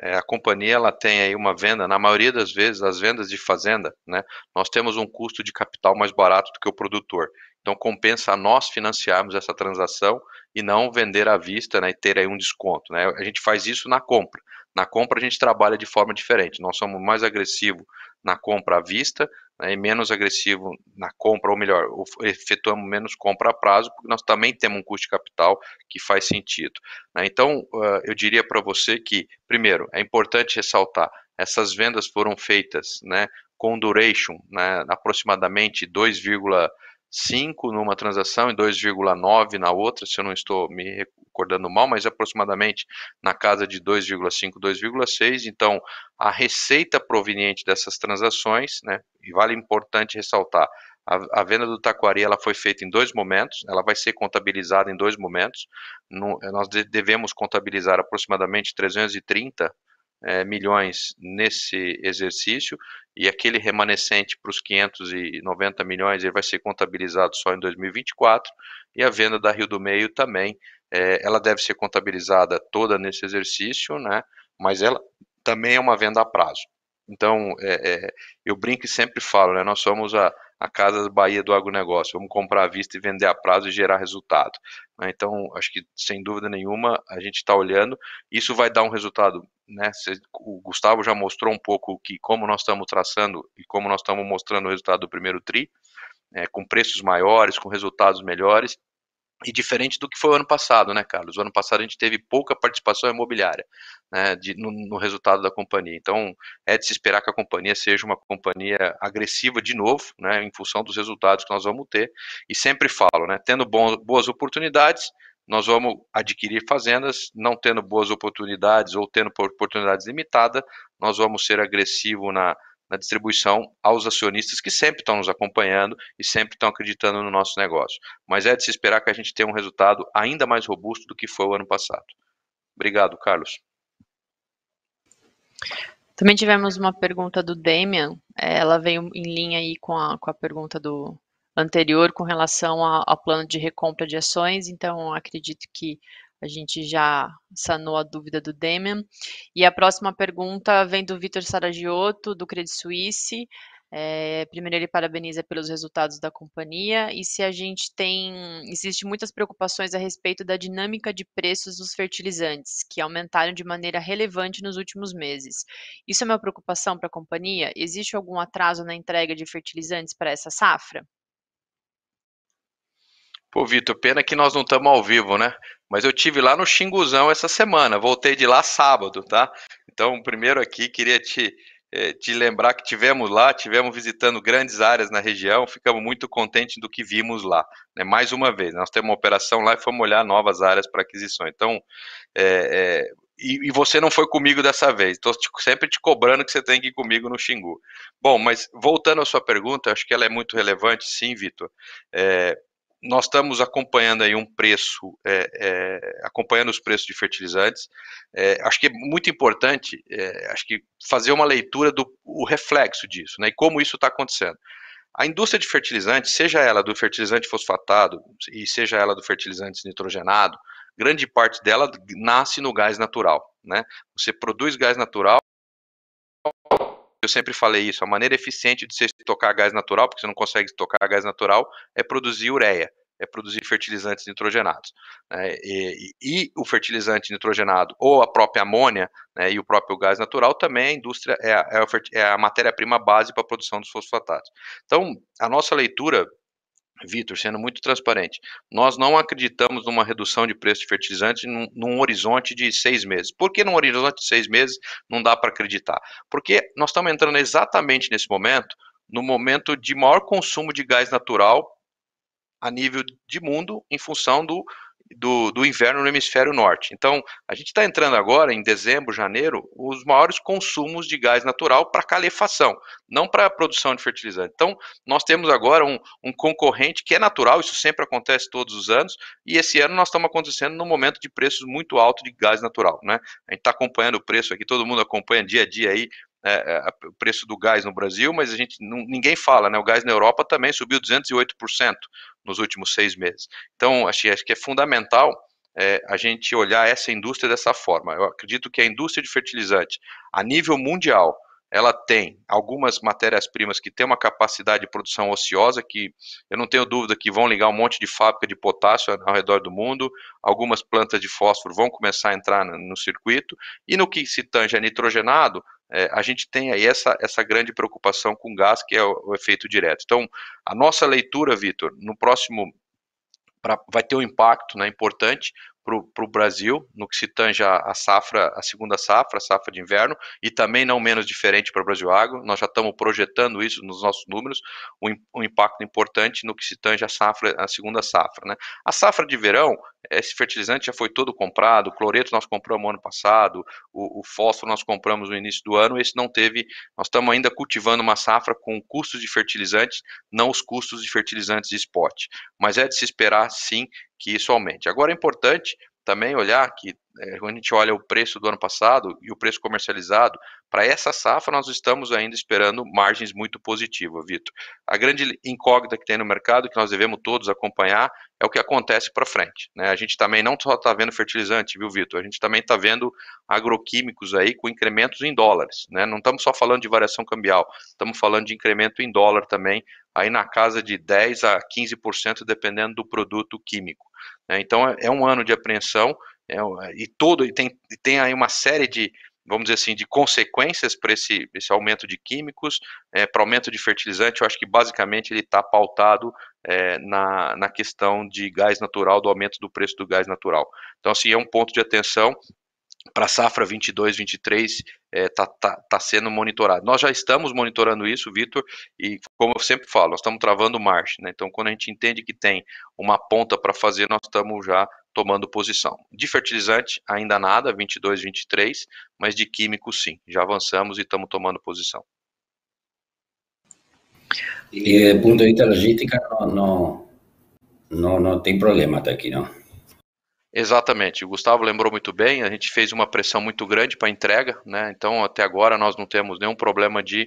A companhia ela tem aí uma venda, na maioria das vezes, as vendas de fazenda, né? Nós temos um custo de capital mais barato do que o produtor. Então compensa a nós financiarmos essa transação e não vender à vista, né, e ter aí um desconto, né? A gente faz isso na compra. Na compra a gente trabalha de forma diferente. Nós somos mais agressivos na compra à vista, né, e menos agressivo na compra, ou melhor, efetuamos menos compra a prazo, porque nós também temos um custo de capital que faz sentido, né? Então, eu diria para você que, primeiro, é importante ressaltar, essas vendas foram feitas, né, com duration, né, aproximadamente 2,5 numa transação e 2,9 na outra, se eu não estou me recordando mal, mas aproximadamente na casa de 2,5, 2,6. Então, a receita proveniente dessas transações, né, e vale importante ressaltar, a venda do Taquari ela foi feita em 2 momentos, ela vai ser contabilizada em 2 momentos. Nós devemos contabilizar aproximadamente 330 milhões nesse exercício, e aquele remanescente para os 590 milhões ele vai ser contabilizado só em 2024, e a venda da Rio do Meio também, ela deve ser contabilizada toda nesse exercício, né? Mas ela também é uma venda a prazo. Então, eu brinco e sempre falo, né? Nós somos a Casa Bahia do agronegócio, vamos comprar à vista e vender a prazo e gerar resultado, né? Então, acho que sem dúvida nenhuma a gente está olhando, isso vai dar um resultado, né? O Gustavo já mostrou um pouco como nós estamos traçando e como nós estamos mostrando o resultado do primeiro TRI, com preços maiores, com resultados melhores, E diferente do que foi o ano passado, né, Carlos? O ano passado a gente teve pouca participação imobiliária, né, no resultado da companhia. Então, é de se esperar que a companhia seja uma companhia agressiva de novo, né, em função dos resultados que nós vamos ter. E sempre falo, né, tendo boas oportunidades, nós vamos adquirir fazendas, não tendo boas oportunidades ou tendo oportunidades limitadas, nós vamos ser agressivos na distribuição aos acionistas que sempre estão nos acompanhando e sempre estão acreditando no nosso negócio. Mas é de se esperar que a gente tenha um resultado ainda mais robusto do que foi o ano passado. Obrigado, Carlos. Também tivemos uma pergunta do Damian, ela veio em linha aí com a pergunta do anterior com relação ao plano de recompra de ações, então acredito que a gente já sanou a dúvida do Damian. E a próxima pergunta vem do Vitor Saragiotto, do Credit Suisse. Primeiro ele parabeniza pelos resultados da companhia e se a gente existe muitas preocupações a respeito da dinâmica de preços dos fertilizantes, que aumentaram de maneira relevante nos últimos meses. Isso é uma preocupação para a companhia? Existe algum atraso na entrega de fertilizantes para essa safra? Pô, Vitor, pena que nós não estamos ao vivo, né? Mas eu tive lá no Xinguzão essa semana, voltei de lá sábado, tá? Então, primeiro aqui, queria te lembrar que tivemos visitando grandes áreas na região, ficamos muito contentes do que vimos lá, né? Mais uma vez, nós temos uma operação lá e fomos olhar novas áreas para aquisição. Então, e você não foi comigo dessa vez, estou sempre te cobrando que você tem que ir comigo no Xingu. Bom, mas voltando à sua pergunta, acho que ela é muito relevante, sim, Vitor. Nós estamos acompanhando aí um preço, acompanhando os preços de fertilizantes. Acho que é muito importante, acho que fazer uma leitura do o reflexo disso, né? E como isso está acontecendo. A indústria de fertilizantes, seja ela do fertilizante fosfatado e seja ela do fertilizante nitrogenado, grande parte dela nasce no gás natural, né? Você produz gás natural. Eu sempre falei isso, a maneira eficiente de se estocar gás natural, porque você não consegue estocar gás natural, é produzir ureia, é produzir fertilizantes nitrogenados. Né? E o fertilizante nitrogenado, ou a própria amônia, né, e o próprio gás natural, também a indústria é a matéria-prima base para a produção dos fosfatados. Então, a nossa leitura, Vitor, sendo muito transparente, nós não acreditamos numa redução de preço de fertilizantes num horizonte de 6 meses. Por que num horizonte de 6 meses não dá para acreditar? Porque nós estamos entrando exatamente nesse momento, no momento de maior consumo de gás natural a nível de mundo, em função do inverno no hemisfério norte. Então, a gente está entrando agora, em dezembro, janeiro, os maiores consumos de gás natural para calefação, não para a produção de fertilizante. Então, nós temos agora um concorrente que é natural, isso sempre acontece todos os anos, e esse ano nós estamos acontecendo num momento de preços muito altos de gás natural, né? A gente está acompanhando o preço aqui, todo mundo acompanha dia a dia aí, o preço do gás no Brasil, mas ninguém fala, né? O gás na Europa também subiu 208% nos últimos 6 meses. Então, acho que é fundamental a gente olhar essa indústria dessa forma. Eu acredito que a indústria de fertilizante, a nível mundial, ela tem algumas matérias-primas que têm uma capacidade de produção ociosa, que eu não tenho dúvida que vão ligar um monte de fábrica de potássio ao redor do mundo, algumas plantas de fósforo vão começar a entrar no circuito, e no que se tange a nitrogenado, a gente tem aí essa grande preocupação com gás, que é o efeito direto. Então, a nossa leitura, Vitor, no próximo vai ter um impacto, né, importante para o Brasil, no que se tange a safra, a segunda safra, a safra de inverno, e também não menos diferente para o Brasil Agro. Nós já estamos projetando isso nos nossos números, um impacto importante no que se tange a segunda safra. Né? A safra de verão, esse fertilizante já foi todo comprado, o cloreto nós compramos ano passado, o fósforo nós compramos no início do ano, esse não teve, nós estamos ainda cultivando uma safra com custos de fertilizantes, não os custos de fertilizantes de spot. Mas é de se esperar, sim, que isso aumente. Agora é importante também olhar que quando a gente olha o preço do ano passado e o preço comercializado, para essa safra nós estamos ainda esperando margens muito positivas, Vitor. A grande incógnita que tem no mercado, que nós devemos todos acompanhar, é o que acontece para frente. Né? A gente também não só está vendo fertilizante, viu, Vitor? A gente também está vendo agroquímicos aí com incrementos em dólares. Né? Não estamos só falando de variação cambial, estamos falando de incremento em dólar também, aí na casa de 10 a 15%, dependendo do produto químico. Então é um ano de apreensão, e tem aí uma série vamos dizer assim, de consequências para esse aumento de químicos, para aumento de fertilizante. Eu acho que basicamente ele está pautado na questão de gás natural, do aumento do preço do gás natural. Então, assim, é um ponto de atenção para a safra 22, 23, tá sendo monitorado. Nós já estamos monitorando isso, Vitor, e como eu sempre falo, nós estamos travando marcha, né? Então, quando a gente entende que tem uma ponta para fazer, nós estamos já tomando posição. De fertilizante, ainda nada, 22, 23, mas de químico, sim. Já avançamos e estamos tomando posição. E desde o ponto de vista logística, não tem problema até aqui, não? Exatamente, o Gustavo lembrou muito bem, a gente fez uma pressão muito grande para entrega, né? Então até agora nós não temos nenhum problema de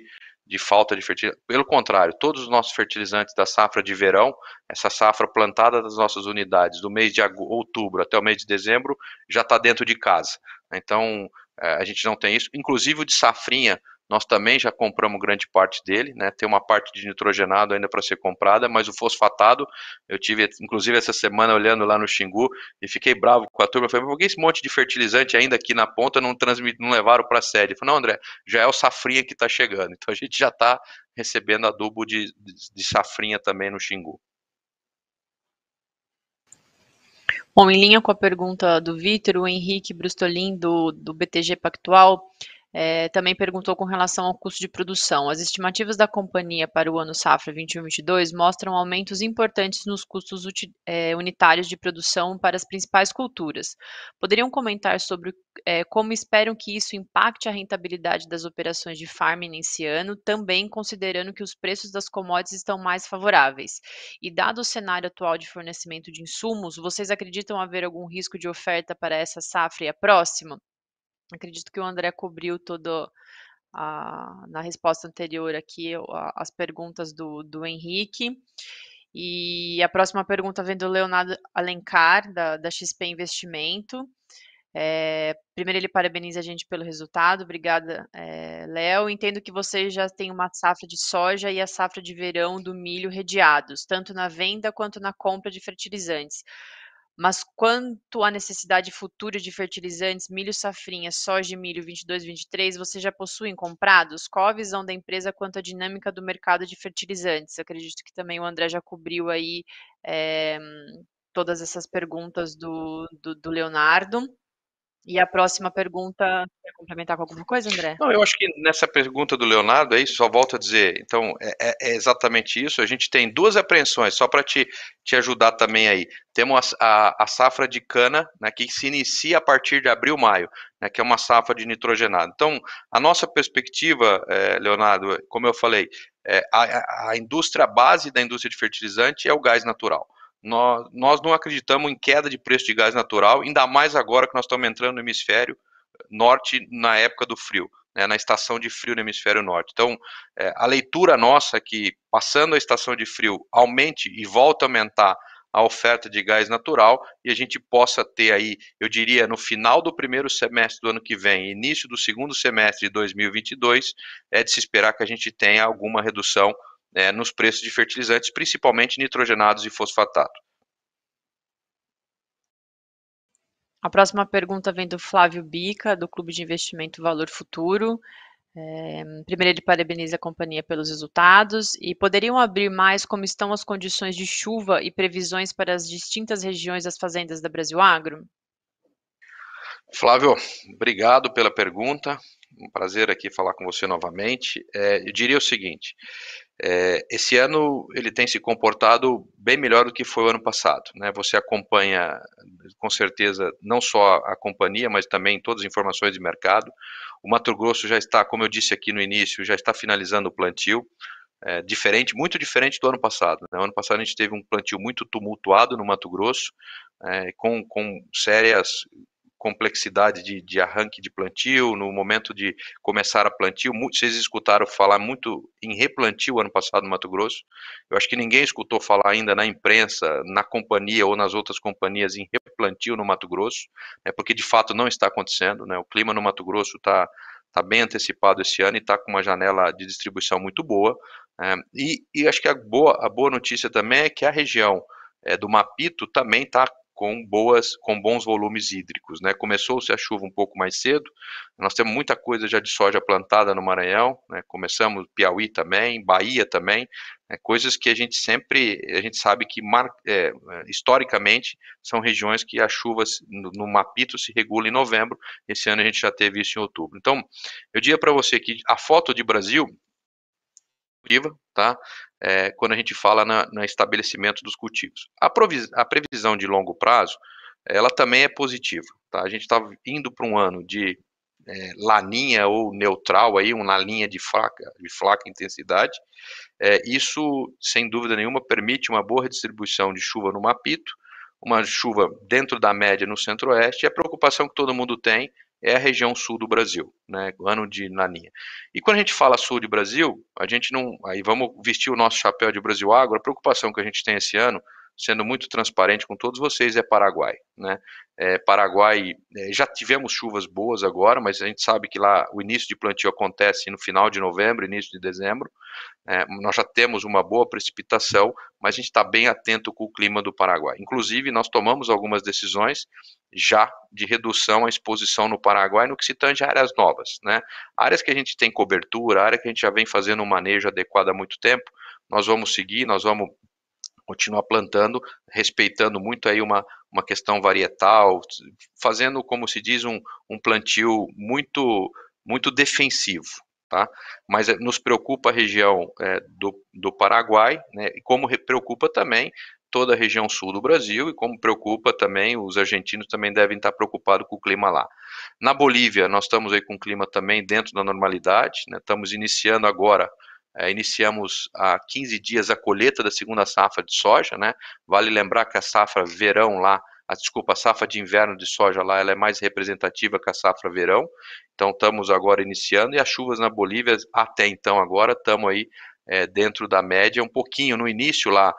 falta de fertilizante. Pelo contrário, todos os nossos fertilizantes da safra de verão, essa safra plantada das nossas unidades, do mês de outubro até o mês de dezembro, já está dentro de casa. Então a gente não tem isso. Inclusive o de safrinha, nós também já compramos grande parte dele, né? Tem uma parte de nitrogenado ainda para ser comprada, mas o fosfatado, eu tive inclusive essa semana olhando lá no Xingu e fiquei bravo com a turma. Falei, por que esse monte de fertilizante ainda aqui na ponta não levaram para a sede? Eu falei, não, André, já é o safrinha que está chegando. Então a gente já está recebendo adubo de safrinha também no Xingu. Bom, em linha com a pergunta do Vitor, o Henrique Brustolin, do BTG Pactual, também perguntou com relação ao custo de produção. As estimativas da companhia para o ano safra 21/22 mostram aumentos importantes nos custos unitários de produção para as principais culturas. Poderiam comentar sobre como esperam que isso impacte a rentabilidade das operações de farming nesse ano, também considerando que os preços das commodities estão mais favoráveis? E dado o cenário atual de fornecimento de insumos, vocês acreditam haver algum risco de oferta para essa safra e a próxima? Acredito que o André cobriu todo na resposta anterior aqui as perguntas do Henrique. E a próxima pergunta vem do Leonardo Alencar, da XP Investimento. Primeiro ele parabeniza a gente pelo resultado. Obrigada, Léo. Entendo que vocês já têm uma safra de soja e a safra de verão do milho redeados, tanto na venda quanto na compra de fertilizantes. Mas quanto à necessidade futura de fertilizantes, milho safrinha, soja e milho 22/23, vocês já possuem comprados? Qual a visão da empresa quanto à dinâmica do mercado de fertilizantes? Eu acredito que também o André já cobriu aí todas essas perguntas do Leonardo. E a próxima pergunta, quer complementar com alguma coisa, André? Não, eu acho que nessa pergunta do Leonardo, é isso, só volto a dizer, então, é exatamente isso, a gente tem duas apreensões, só para te ajudar também aí. Temos a safra de cana, né, que se inicia a partir de abril, maio, né, que é uma safra de nitrogenado. Então, a nossa perspectiva, Leonardo, como eu falei, a indústria base da indústria de fertilizante é o gás natural. Nós não acreditamos em queda de preço de gás natural, ainda mais agora que nós estamos entrando no hemisfério norte na época do frio, né, na estação de frio no hemisfério norte. Então, a leitura nossa é que, passando a estação de frio, aumente e volte a aumentar a oferta de gás natural e a gente possa ter aí, eu diria, no final do primeiro semestre do ano que vem, início do segundo semestre de 2022, é de se esperar que a gente tenha alguma redução nos preços de fertilizantes, principalmente nitrogenados e fosfatato. A próxima pergunta vem do Flávio Bica, do Clube de Investimento Valor Futuro. Primeiro, ele parabeniza a companhia pelos resultados e poderiam abrir mais como estão as condições de chuva e previsões para as distintas regiões das fazendas da Brasil Agro? Flávio, obrigado pela pergunta. Um prazer aqui falar com você novamente. Eu diria o seguinte, esse ano ele tem se comportado bem melhor do que foi o ano passado, né? Você acompanha com certeza não só a companhia, mas também todas as informações de mercado. O Mato Grosso já está, como eu disse aqui no início, já está finalizando o plantio, muito diferente do ano passado, né? O ano passado a gente teve um plantio muito tumultuado no Mato Grosso, com sérias complexidade de arranque de plantio, no momento de começar a plantio, vocês escutaram falar muito em replantio ano passado no Mato Grosso, eu acho que ninguém escutou falar ainda na imprensa, na companhia ou nas outras companhias em replantio no Mato Grosso, porque de fato não está acontecendo, né? O clima no Mato Grosso está bem antecipado esse ano e está com uma janela de distribuição muito boa, e acho que a boa notícia também é que a região do Mapito também está com bons volumes hídricos, né? Começou-se a chuva um pouco mais cedo, nós temos muita coisa já de soja plantada no Maranhão, né? Começamos Piauí também, Bahia também, né? Coisas que a gente sabe que historicamente são regiões que as chuvas no Mapito se regulam em novembro, esse ano a gente já teve isso em outubro. Então, eu diria para você que a foto de Brasil, tá? Quando a gente fala no estabelecimento dos cultivos. A previsão de longo prazo, ela também é positiva, tá? A gente está indo para um ano de laninha ou neutral, aí, uma linha de fraca intensidade. Isso, sem dúvida nenhuma, permite uma boa redistribuição de chuva no Mapito, uma chuva dentro da média no centro-oeste, e a preocupação que todo mundo tem é a região sul do Brasil, né, ano de laninha. E quando a gente fala sul do Brasil, a gente não, aí vamos vestir o nosso chapéu de Brasil Agro, a preocupação que a gente tem esse ano, sendo muito transparente com todos vocês, é Paraguai, né? Paraguai, já tivemos chuvas boas agora, mas a gente sabe que lá o início de plantio acontece no final de novembro, início de dezembro. Nós já temos uma boa precipitação, mas a gente está bem atento com o clima do Paraguai. Inclusive, nós tomamos algumas decisões já de redução à exposição no Paraguai no que se tange a áreas novas, né? Áreas que a gente tem cobertura, área que a gente já vem fazendo um manejo adequado há muito tempo, nós vamos seguir, nós vamos continuar plantando, respeitando muito aí uma questão varietal, fazendo, como se diz, um plantio muito defensivo, tá? Mas nos preocupa a região do Paraguai, né? E como preocupa também toda a região sul do Brasil, e como preocupa também, os argentinos também devem estar preocupados com o clima lá. Na Bolívia, nós estamos aí com o clima também dentro da normalidade, né? Estamos iniciando agora, iniciamos há 15 dias a colheita da segunda safra de soja, né? Vale lembrar que a safra verão lá, a safra de inverno de soja lá, ela é mais representativa que a safra verão. Então estamos agora iniciando, e as chuvas na Bolívia até então agora estamos aí dentro da média, um pouquinho no início lá,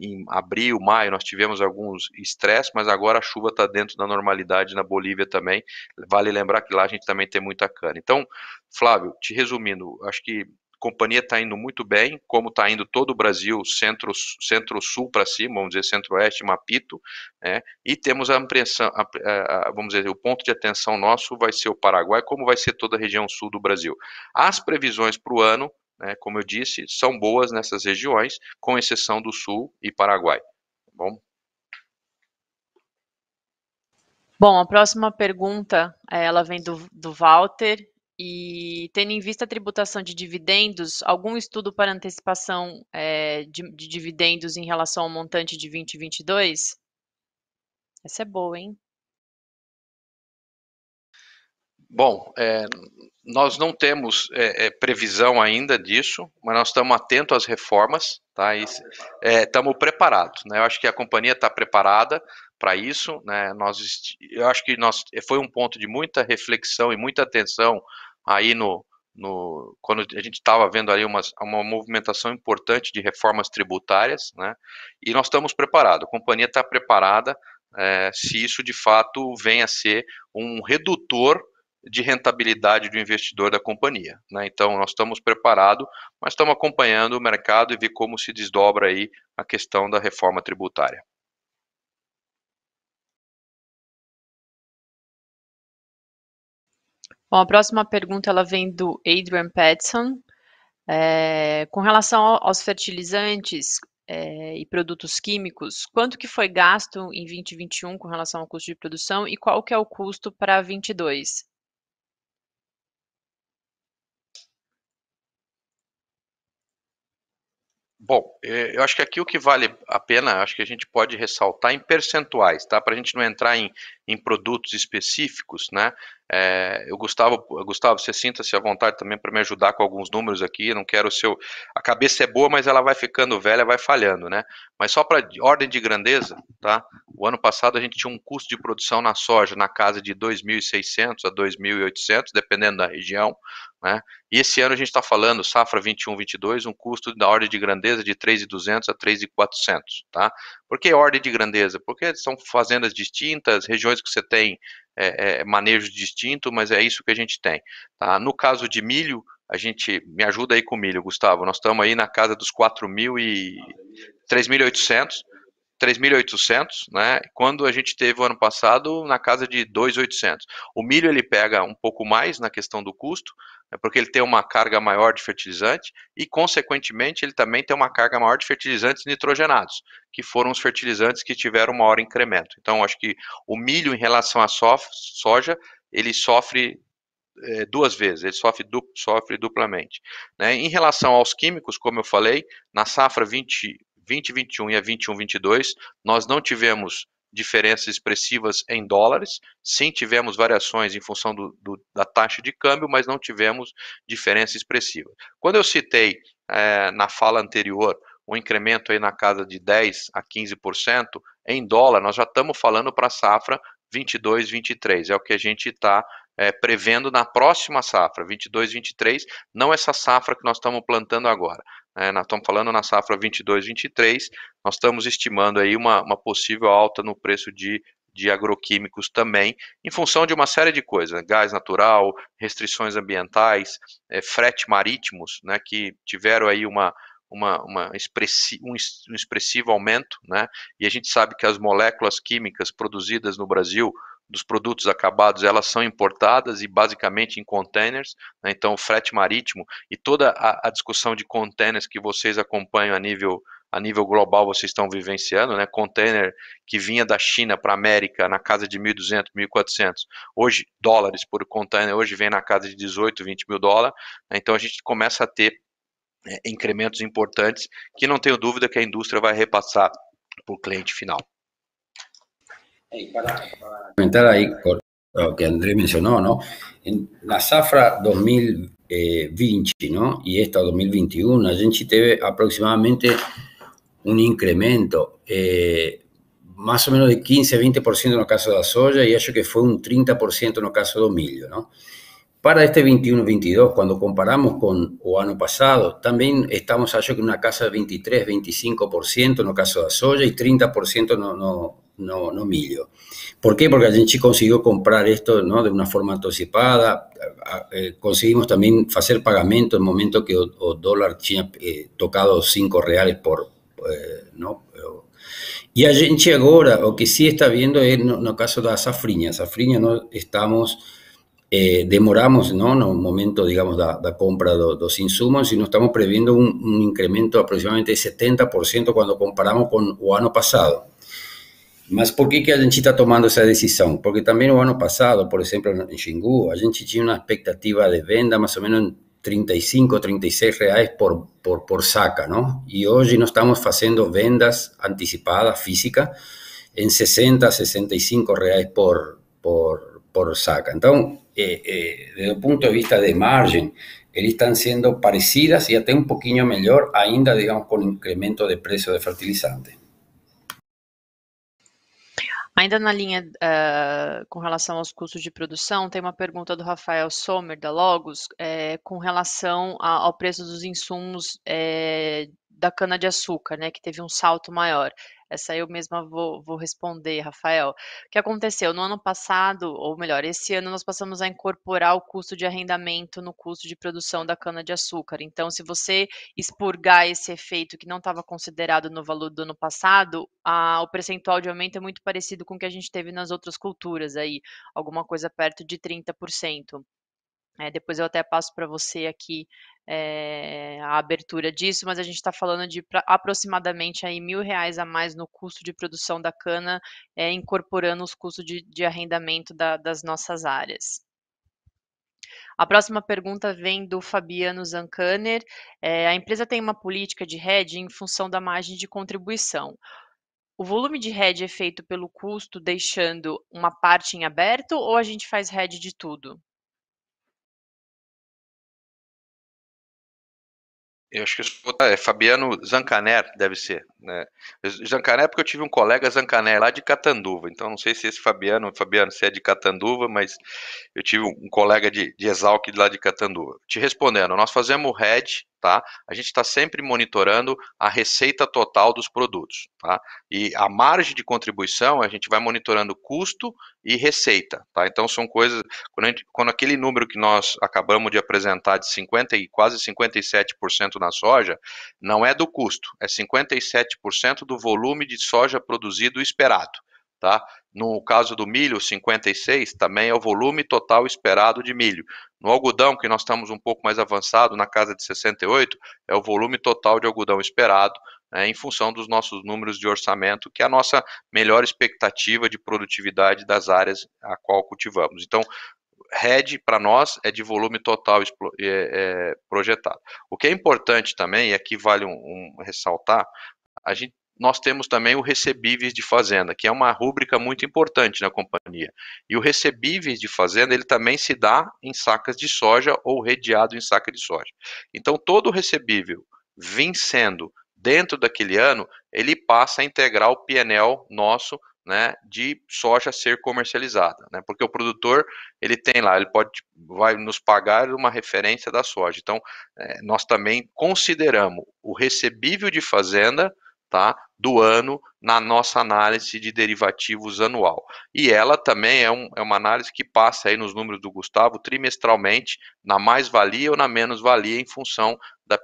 em abril, maio, nós tivemos alguns estresses, mas agora a chuva está dentro da normalidade na Bolívia também. Vale lembrar que lá a gente também tem muita cana. Então, Flávio, te resumindo, acho que a companhia está indo muito bem, como está indo todo o Brasil, centro-sul para cima, vamos dizer, centro-oeste, Mapito, né? E temos a impressão, vamos dizer, o ponto de atenção nosso vai ser o Paraguai, como vai ser toda a região sul do Brasil. As previsões para o ano, né, como eu disse, são boas nessas regiões, com exceção do sul e Paraguai. Tá bom? Bom, a próxima pergunta, ela vem do Walter. E tendo em vista a tributação de dividendos, algum estudo para antecipação de dividendos em relação ao montante de 2022? Essa é boa, hein? Bom, nós não temos previsão ainda disso, mas nós estamos atentos às reformas, tá? Estamos preparados, né? Eu acho que a companhia está preparada para isso, né? Eu acho que foi um ponto de muita reflexão e muita atenção aí quando a gente estava vendo ali uma movimentação importante de reformas tributárias, né? E nós estamos preparados, a companhia está preparada, se isso de fato vem a ser um redutor de rentabilidade do investidor da companhia, né? Então, nós estamos preparados, mas estamos acompanhando o mercado e ver como se desdobra aí a questão da reforma tributária. Bom, a próxima pergunta ela vem do Adrian Petson. Com relação aos fertilizantes e produtos químicos, quanto que foi gasto em 2021 com relação ao custo de produção e qual que é o custo para 22? Bom, eu acho que aqui o que vale a pena, acho que a gente pode ressaltar em percentuais, tá? Para a gente não entrar em produtos específicos, né? Gustavo, você sinta-se à vontade também para me ajudar com alguns números aqui. Eu não quero a cabeça é boa, mas ela vai ficando velha, vai falhando, né? Mas só para ordem de grandeza, tá? O ano passado a gente tinha um custo de produção na soja na casa de 2.600 a 2.800, dependendo da região, né? E esse ano a gente está falando, safra 21-22, um custo da ordem de grandeza de 3.200 a 3.400, tá? Por que ordem de grandeza? Porque são fazendas distintas, regiões que você tem manejo distinto, mas é isso que a gente tem, tá? No caso de milho, me ajuda aí com milho, Gustavo, nós estamos aí na casa dos 3.800, 3.800, né? Quando a gente teve o ano passado na casa de 2.800. O milho ele pega um pouco mais na questão do custo, porque ele tem uma carga maior de fertilizante e, consequentemente, ele também tem uma carga maior de fertilizantes nitrogenados, que foram os fertilizantes que tiveram maior incremento. Então, acho que o milho, em relação à soja, ele sofre duas vezes, ele sofre duplamente. Né? Em relação aos químicos, como eu falei, na safra 2021 e a 21-22, nós não tivemos diferenças expressivas em dólares, sim tivemos variações em função da taxa de câmbio, mas não tivemos diferença expressiva. Quando eu citei na fala anterior um incremento aí na casa de 10 a 15% em dólar, nós já estamos falando para a safra 22-23, é o que a gente está prevendo na próxima safra, 22-23, não essa safra que nós estamos plantando agora. Nós estamos falando na safra 22-23, nós estamos estimando aí uma possível alta no preço de agroquímicos também, em função de uma série de coisas, né? Gás natural, restrições ambientais, frete marítimos, né, que tiveram aí um expressivo aumento, né? E a gente sabe que as moléculas químicas produzidas no Brasil, dos produtos acabados, elas são importadas e basicamente em containers, né? Então o frete marítimo e toda a discussão de containers que vocês acompanham a nível global, vocês estão vivenciando, né? Container que vinha da China para a América na casa de 1.200, 1.400, hoje dólares por container, hoje vem na casa de 18, 20 mil dólares, né? Então a gente começa a ter incrementos importantes que não tenho dúvida que a indústria vai repassar para o cliente final. Para comentar ahí lo que Andrés mencionó, ¿no? En la safra 2020, ¿no? Y esta 2021, a gente teve aproximadamente un incremento más o menos de 15-20% no caso da soja y acho que fue un 30% no caso do milho, ¿no? Para este 21-22, cuando comparamos con o ano pasado, también estamos, acho que, en una casa de 23-25% no caso da soja y 30% no milho. ¿Por qué? Porque a gente consiguió comprar esto, ¿no? De una forma anticipada, conseguimos también hacer pagamento en el momento que o dólar tinha tocado R$5 ¿no? E a gente agora, o que sí está viendo es no caso da safrinha. Safrinha no estamos, demoramos, ¿no? No momento, digamos, da compra dos insumos, y no estamos previendo un incremento de aproximadamente 70% cuando comparamos con o ano passado. Mas por que a gente está tomando essa decisão? Porque também o ano passado, por exemplo, em Xingu, a gente tinha uma expectativa de venda mais ou menos R$35, R$36 por saca, ¿no? Y hoy no estamos haciendo vendas anticipadas físicas en R$60, R$65 por saca. Entonces, desde el punto de vista de margen, eles están siendo parecidas y até un poquinho mejor ainda, digamos, con incremento de precio de fertilizante. Ainda na linha com relação aos custos de produção, tem uma pergunta do Rafael Sommer, da Logos, com relação ao preço dos insumos da cana-de-açúcar, né, que teve um salto maior. Essa eu mesma vou responder, Rafael. O que aconteceu? No ano passado, ou melhor, esse ano nós passamos a incorporar o custo de arrendamento no custo de produção da cana-de-açúcar. Então, se você expurgar esse efeito que não estava considerado no valor do ano passado, o percentual de aumento é muito parecido com o que a gente teve nas outras culturas, aí, alguma coisa perto de 30%. Depois eu até passo para você aqui a abertura disso, mas a gente está falando de aproximadamente aí R$1.000 a mais no custo de produção da cana, incorporando os custos de arrendamento das nossas áreas. A próxima pergunta vem do Fabiano Zancaner. A empresa tem uma política de hedging em função da margem de contribuição. O volume de hedge é feito pelo custo, deixando uma parte em aberto, ou a gente faz hedge de tudo? Eu acho que é Fabiano Zancaner, deve ser, né? Zancaner, porque eu tive um colega Zancaner lá de Catanduva, então não sei se esse Fabiano, se é de Catanduva, mas eu tive um colega de Exalc lá de Catanduva. Te respondendo, nós fazemos hedge tá? A gente está sempre monitorando a receita total dos produtos, tá? E a margem de contribuição, a gente vai monitorando custo e receita, tá? Então são coisas, quando aquele número que nós acabamos de apresentar de 50 e quase 57% na soja, não é do custo, é 57% do volume de soja produzido esperado, tá? No caso do milho, 56 também é o volume total esperado de milho. No algodão, que nós estamos um pouco mais avançado, na casa de 68, é o volume total de algodão esperado, em função dos nossos números de orçamento, que é a nossa melhor expectativa de produtividade das áreas a qual cultivamos. Então, RED para nós é de volume total projetado. O que é importante também, e aqui vale ressaltar, nós temos também o recebíveis de fazenda, que é uma rúbrica muito importante na companhia. E o recebíveis de fazenda, ele também se dá em sacas de soja ou redeado em saca de soja. Então, todo o recebível vencendo dentro daquele ano, ele passa a integrar o PNL nosso, né, de soja a ser comercializada, né, porque o produtor, ele tem lá, vai nos pagar uma referência da soja. Então, nós também consideramos o recebível de fazenda, tá, do ano na nossa análise de derivativos anual. E ela também é uma análise que passa aí nos números do Gustavo trimestralmente, na mais-valia ou na menos-valia, em função da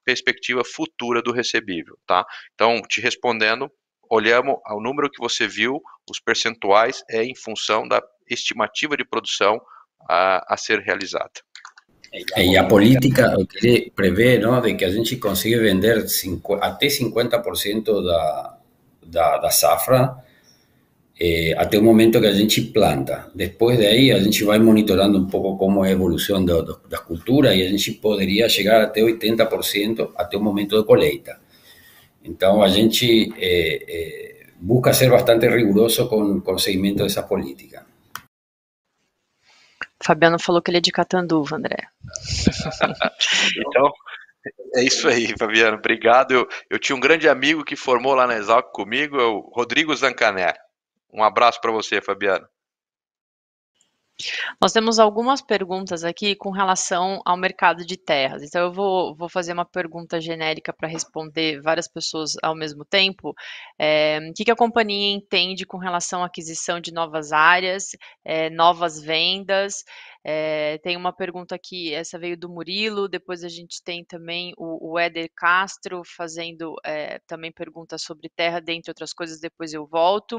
perspectiva futura do recebível, tá? Então, te respondendo, olhamos o número que você viu, os percentuais é em função da estimativa de produção a ser realizada. E a política prevê, ¿no?, de que a gente consigue vender até 50% da safra até o momento que a gente planta. Depois daí, a gente vai monitorando um pouco como é a evolução das culturas e a gente poderia chegar até 80% até o momento de colheita. Então, a gente busca ser bastante riguroso com o seguimento dessa política. Fabiano falou que ele é de Catanduva, André. Então, é isso aí, Fabiano. Obrigado. Eu tinha um grande amigo que formou lá na Exalc comigo, é o Rodrigo Zancaner. Um abraço para você, Fabiano. Nós temos algumas perguntas aqui com relação ao mercado de terras. Então, eu vou fazer uma pergunta genérica para responder várias pessoas ao mesmo tempo. O que a companhia entende com relação à aquisição de novas áreas, novas vendas? Tem uma pergunta aqui, essa veio do Murilo, depois a gente tem também o Éder Castro fazendo também perguntas sobre terra, dentre outras coisas, depois eu volto.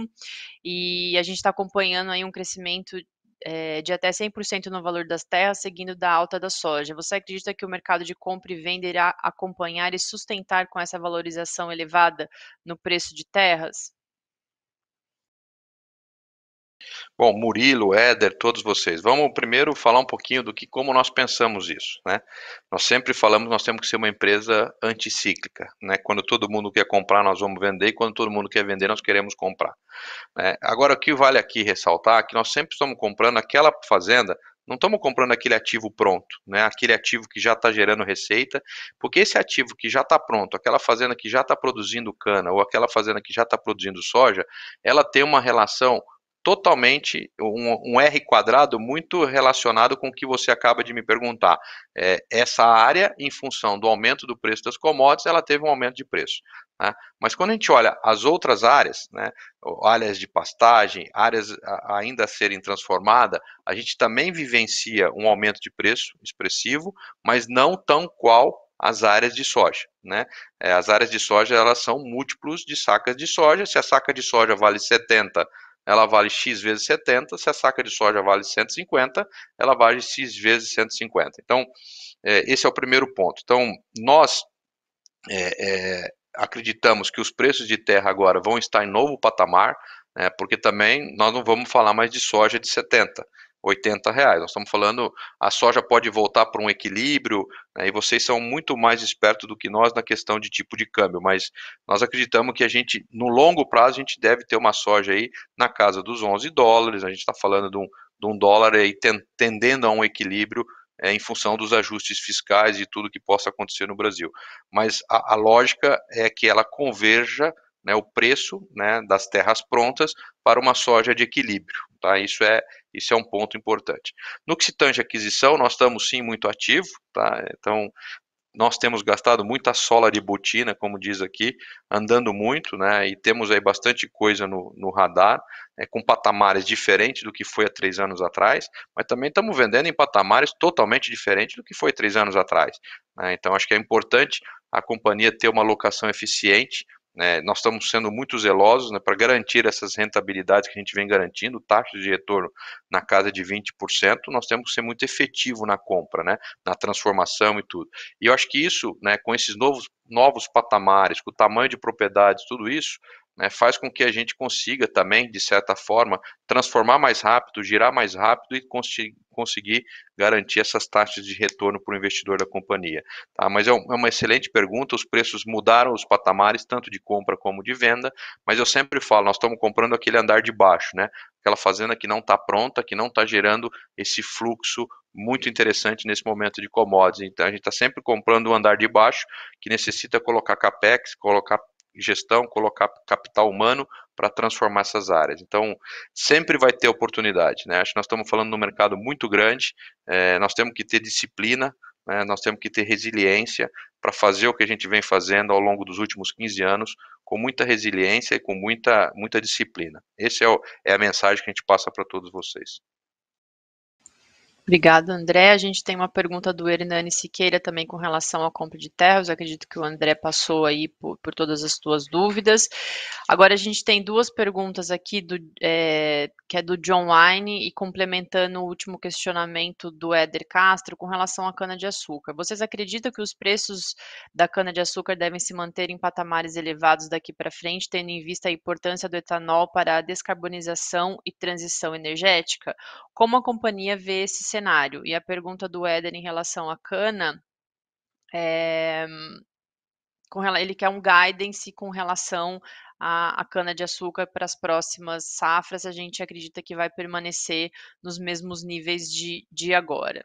E a gente está acompanhando aí um crescimento de até 100% no valor das terras, seguindo da alta da soja. Você acredita que o mercado de compra e venda irá acompanhar e sustentar com essa valorização elevada no preço de terras? Bom, Murilo, Éder, todos vocês, vamos primeiro falar um pouquinho como nós pensamos isso, né? Nós sempre falamos, nós temos que ser uma empresa anticíclica, né? Quando todo mundo quer comprar, nós vamos vender, e quando todo mundo quer vender, nós queremos comprar, né? Agora, o que vale aqui ressaltar é que nós sempre estamos comprando aquela fazenda, não estamos comprando aquele ativo pronto, né? Aquele ativo que já está gerando receita, porque esse ativo que já está pronto, aquela fazenda que já está produzindo cana, ou aquela fazenda que já está produzindo soja, ela tem uma relação totalmente, um R quadrado muito relacionado com o que você acaba de me perguntar. Essa área, em função do aumento do preço das commodities, ela teve um aumento de preço, né? Mas quando a gente olha as outras áreas, né, áreas de pastagem, áreas ainda a serem transformadas, a gente também vivencia um aumento de preço expressivo, mas não tão qual as áreas de soja, né? As áreas de soja, elas são múltiplos de sacas de soja. Se a saca de soja vale 70, ela vale X vezes 70, se a saca de soja vale 150, ela vale X vezes 150. Então, esse é o primeiro ponto. Então, nós acreditamos que os preços de terra agora vão estar em novo patamar, né, porque também nós não vamos falar mais de soja de 70, 80 reais. Nós estamos falando, a soja pode voltar para um equilíbrio, né, e vocês são muito mais espertos do que nós na questão de tipo de câmbio, mas nós acreditamos que a gente, no longo prazo, a gente deve ter uma soja aí na casa dos 11 dólares, a gente está falando de um dólar aí tendendo a um equilíbrio em função dos ajustes fiscais e tudo que possa acontecer no Brasil. Mas a lógica é que ela converja, né, o preço, né, das terras prontas para uma soja de equilíbrio, tá? Isso é um ponto importante. No que se tange à aquisição, nós estamos sim muito ativos, tá? Então, nós temos gastado muita sola de botina, como diz aqui, andando muito, né? E temos aí bastante coisa no radar, né, com patamares diferentes do que foi há 3 anos atrás, mas também estamos vendendo em patamares totalmente diferentes do que foi 3 anos atrás, né? Então acho que é importante a companhia ter uma alocação eficiente, né? Nós estamos sendo muito zelosos, né, para garantir essas rentabilidades que a gente vem garantindo, taxas de retorno na casa de 20%, nós temos que ser muito efetivo na compra, né, na transformação e tudo. E eu acho que isso, né, com esses novos patamares, com o tamanho de propriedades, tudo isso, né, faz com que a gente consiga também, de certa forma, transformar mais rápido, girar mais rápido e conseguir garantir essas taxas de retorno para o investidor da companhia. Tá? Mas é uma excelente pergunta, os preços mudaram os patamares, tanto de compra como de venda, mas eu sempre falo, nós estamos comprando aquele andar de baixo, né? Aquela fazenda que não está pronta, que não está gerando esse fluxo muito interessante nesse momento de commodities. Então a gente está sempre comprando o andar de baixo, que necessita colocar capex, colocar gestão, colocar capital humano para transformar essas áreas. Então, sempre vai ter oportunidade, né? Acho que nós estamos falando de um mercado muito grande, nós temos que ter disciplina, né? Nós temos que ter resiliência para fazer o que a gente vem fazendo ao longo dos últimos 15 anos, com muita resiliência e com muita disciplina. Essa é a mensagem que a gente passa para todos vocês. Obrigada, André. A gente tem uma pergunta do Hernani Siqueira também com relação à compra de terras. Eu acredito que o André passou aí por todas as suas dúvidas. Agora a gente tem duas perguntas aqui, que é do John Wine, e complementando o último questionamento do Éder Castro com relação à cana-de-açúcar. Vocês acreditam que os preços da cana-de-açúcar devem se manter em patamares elevados daqui para frente, tendo em vista a importância do etanol para a descarbonização e transição energética? Como a companhia vê esse cenário? E a pergunta do Éder em relação à cana, ele quer um guidance com relação à cana-de-açúcar para as próximas safras. A gente acredita que vai permanecer nos mesmos níveis de agora.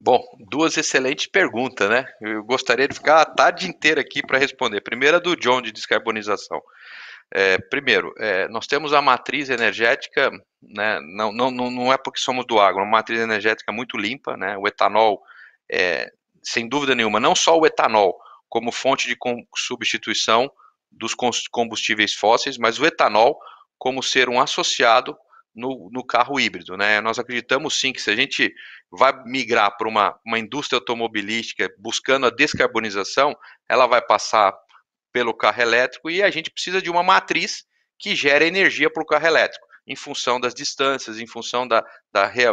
Bom, duas excelentes perguntas, né? Eu gostaria de ficar a tarde inteira aqui para responder. Primeira do John, de descarbonização. Primeiro, nós temos a matriz energética, né, não é porque somos do agro, é uma matriz energética muito limpa, né, o etanol, sem dúvida nenhuma, não só o etanol como fonte de substituição dos combustíveis fósseis, mas o etanol como ser um associado no carro híbrido, né? Nós acreditamos sim que se a gente vai migrar para uma indústria automobilística buscando a descarbonização, ela vai passar pelo carro elétrico e a gente precisa de uma matriz que gere energia para o carro elétrico, em função das distâncias, em função da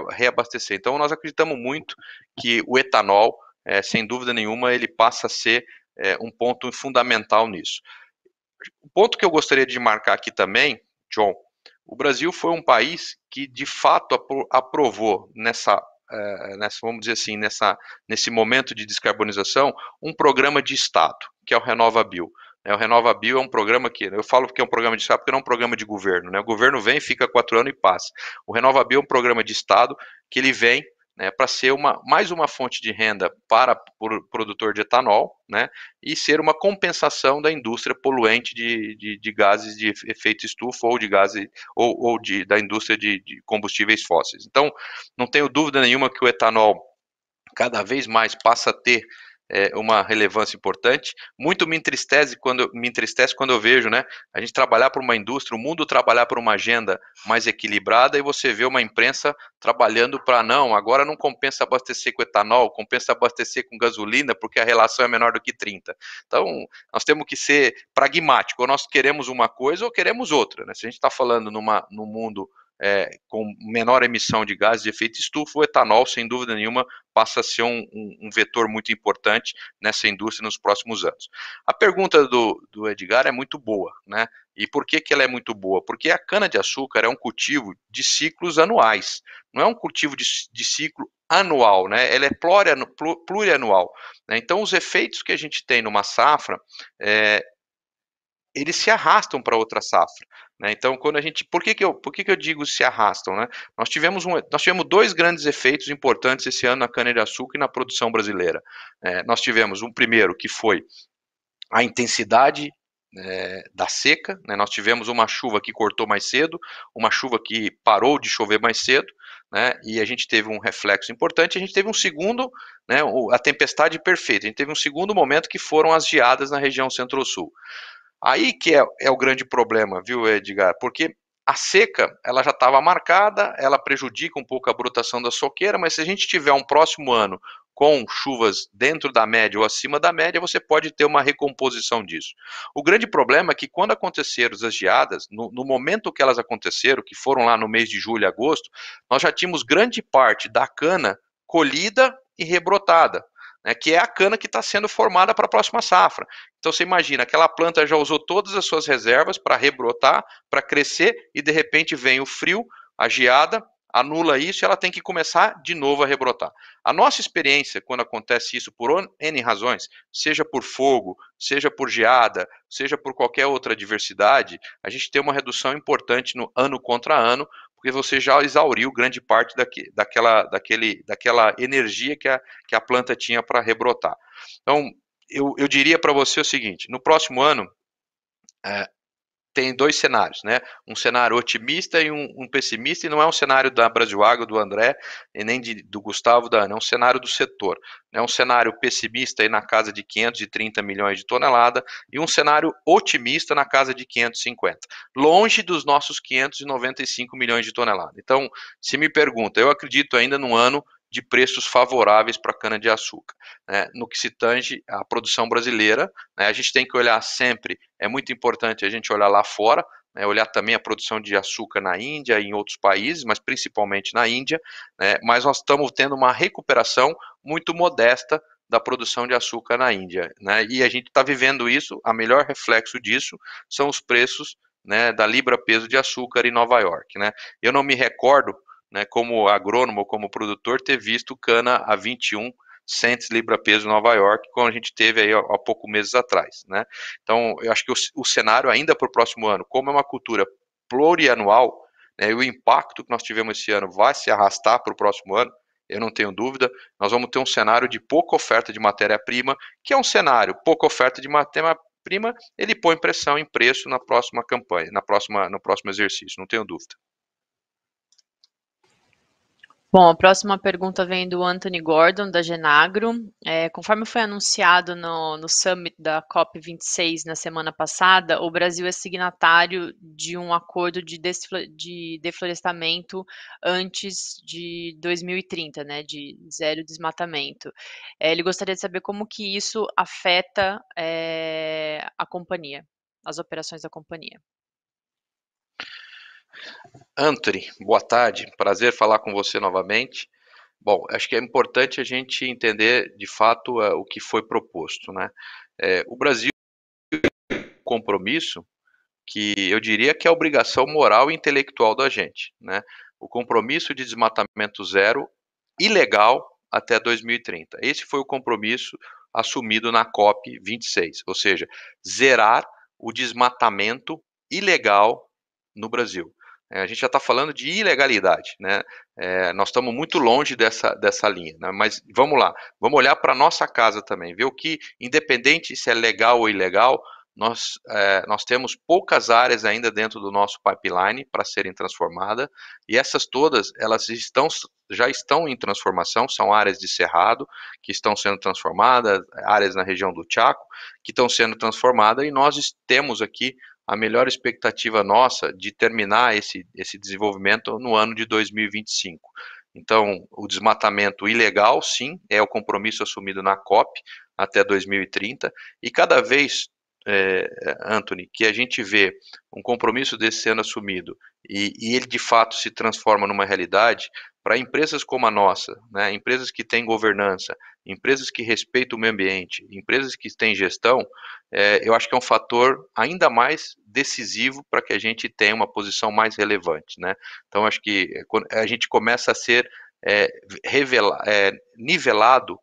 reabastecer. Então, nós acreditamos muito que o etanol, sem dúvida nenhuma, ele passa a ser um ponto fundamental nisso. O ponto que eu gostaria de marcar aqui também, John, o Brasil foi um país que, de fato, aprovou vamos dizer assim, nesse momento de descarbonização, um programa de Estado, que é o RenovaBio. O RenovaBio é um programa que, eu falo que é um programa de Estado porque não é um programa de governo, né? O governo vem, fica 4 anos e passa. O RenovaBio é um programa de Estado que ele vem, né, para ser mais uma fonte de renda para o produtor de etanol, né, e ser uma compensação da indústria poluente de gases de efeito estufa ou de gases da indústria de combustíveis fósseis. Então, não tenho dúvida nenhuma que o etanol cada vez mais passa a ter uma relevância importante. Muito me entristece quando eu vejo, né, a gente trabalhar por uma indústria, o mundo trabalhar por uma agenda mais equilibrada e você vê uma imprensa trabalhando para agora não compensa abastecer com etanol, compensa abastecer com gasolina porque a relação é menor do que 30. Então, nós temos que ser pragmáticos, ou nós queremos uma coisa ou queremos outra, né? Se a gente está falando num mundo com menor emissão de gases de efeito estufa, o etanol, sem dúvida nenhuma, passa a ser um vetor muito importante nessa indústria nos próximos anos. A pergunta do Edgar é muito boa, né? E por que ela é muito boa? Porque a cana-de-açúcar é um cultivo de ciclos anuais, não é um cultivo de ciclo anual, né? Ela é plurianual, né? Então, os efeitos que a gente tem numa safra, eles se arrastam para outra safra, né? Então, quando a gente, por que eu digo se arrastam, né? Nós tivemos 2 grandes efeitos importantes esse ano na cana-de-açúcar e na produção brasileira. Nós tivemos um primeiro que foi a intensidade da seca, né? Nós tivemos uma chuva que cortou mais cedo, uma chuva que parou de chover mais cedo, né, e a gente teve um reflexo importante, a gente teve um segundo, né, a tempestade perfeita, a gente teve um segundo momento que foram as geadas na região centro-sul. Aí que é o grande problema, viu, Edgar? Porque a seca, ela já estava marcada, ela prejudica um pouco a brotação da soqueira, mas se a gente tiver um próximo ano com chuvas dentro da média ou acima da média, você pode ter uma recomposição disso. O grande problema é que quando aconteceram as geadas, no momento que elas aconteceram, que foram lá no mês de julho e agosto, nós já tínhamos grande parte da cana colhida e rebrotada, né, que é a cana que está sendo formada para a próxima safra. Então você imagina, aquela planta já usou todas as suas reservas para rebrotar, para crescer, e de repente vem o frio, a geada, anula isso e ela tem que começar de novo a rebrotar. A nossa experiência, quando acontece isso por N razões, seja por fogo, seja por geada, seja por qualquer outra adversidade, a gente tem uma redução importante no ano contra ano, porque você já exauriu grande parte daquela energia que a planta tinha para rebrotar. Então, eu diria para você o seguinte: no próximo ano, tem dois cenários, né? Um cenário otimista e um pessimista, e não é um cenário da Brasil Agro, do André, e nem do Gustavo, da Ana, é um cenário do setor. É um cenário pessimista aí na casa de 530 milhões de tonelada e um cenário otimista na casa de 550, longe dos nossos 595 milhões de toneladas. Então, se me pergunta, eu acredito ainda num ano de preços favoráveis para a cana-de-açúcar, né? No que se tange à produção brasileira, né? A gente tem que olhar sempre, é muito importante a gente olhar lá fora, né? Olhar também a produção de açúcar na Índia e em outros países, mas principalmente na Índia, né? Mas nós estamos tendo uma recuperação muito modesta da produção de açúcar na Índia, né? E a gente está vivendo isso, a melhor reflexo disso são os preços, né, da libra peso de açúcar em Nova York, né? Eu não me recordo, né, como agrônomo, como produtor, ter visto cana a 21 cents libra peso em Nova York, como a gente teve aí há poucos meses atrás, né? Então, eu acho que o cenário ainda para o próximo ano, como é uma cultura plurianual, né, e o impacto que nós tivemos esse ano vai se arrastar para o próximo ano, eu não tenho dúvida, nós vamos ter um cenário de pouca oferta de matéria-prima, que é um cenário, pouca oferta de matéria-prima, ele põe pressão em preço na próxima campanha, no próximo exercício, não tenho dúvida. Bom, a próxima pergunta vem do Anthony Gordon, da Genagro. Conforme foi anunciado no Summit da COP26 na semana passada, o Brasil é signatário de um acordo de deflorestamento antes de 2030, né, de zero desmatamento. Ele gostaria de saber como que isso afeta a companhia, as operações da companhia. Anthony, boa tarde, prazer falar com você novamente. Bom, acho que é importante a gente entender de fato o que foi proposto, né? O Brasil tem um compromisso que eu diria que é a obrigação moral e intelectual da gente, né? O compromisso de desmatamento zero ilegal até 2030. Esse foi o compromisso assumido na COP 26, ou seja, zerar o desmatamento ilegal no Brasil. A gente já está falando de ilegalidade, né? Nós estamos muito longe dessa linha, né? Mas vamos lá, vamos olhar para a nossa casa também, ver o que, independente se é legal ou ilegal, nós temos poucas áreas ainda dentro do nosso pipeline para serem transformadas, e essas todas, elas já estão em transformação, são áreas de cerrado que estão sendo transformadas, áreas na região do Chaco que estão sendo transformadas, e nós temos aqui a melhor expectativa nossa de terminar esse desenvolvimento no ano de 2025. Então, o desmatamento ilegal, sim, é o compromisso assumido na COP até 2030, e cada vez, Anthony, que a gente vê um compromisso desse sendo assumido e ele de fato se transforma numa realidade, para empresas como a nossa, né, empresas que têm governança, empresas que respeitam o meio ambiente, empresas que têm gestão, eu acho que é um fator ainda mais decisivo para que a gente tenha uma posição mais relevante, né? Então, acho que a gente começa a ser nivelado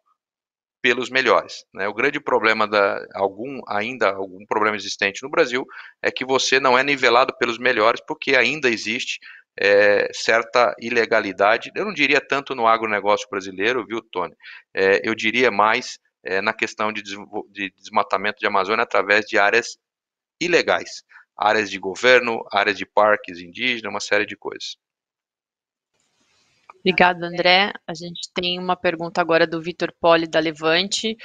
pelos melhores, né? O grande problema algum problema existente no Brasil é que você não é nivelado pelos melhores porque ainda existe certa ilegalidade. Eu não diria tanto no agronegócio brasileiro, viu, Tony? Eu diria mais na questão de desmatamento de Amazônia através de áreas ilegais, áreas de governo, áreas de parques indígenas, uma série de coisas. Obrigada, André. A gente tem uma pergunta agora do Vitor Poli, da Levante,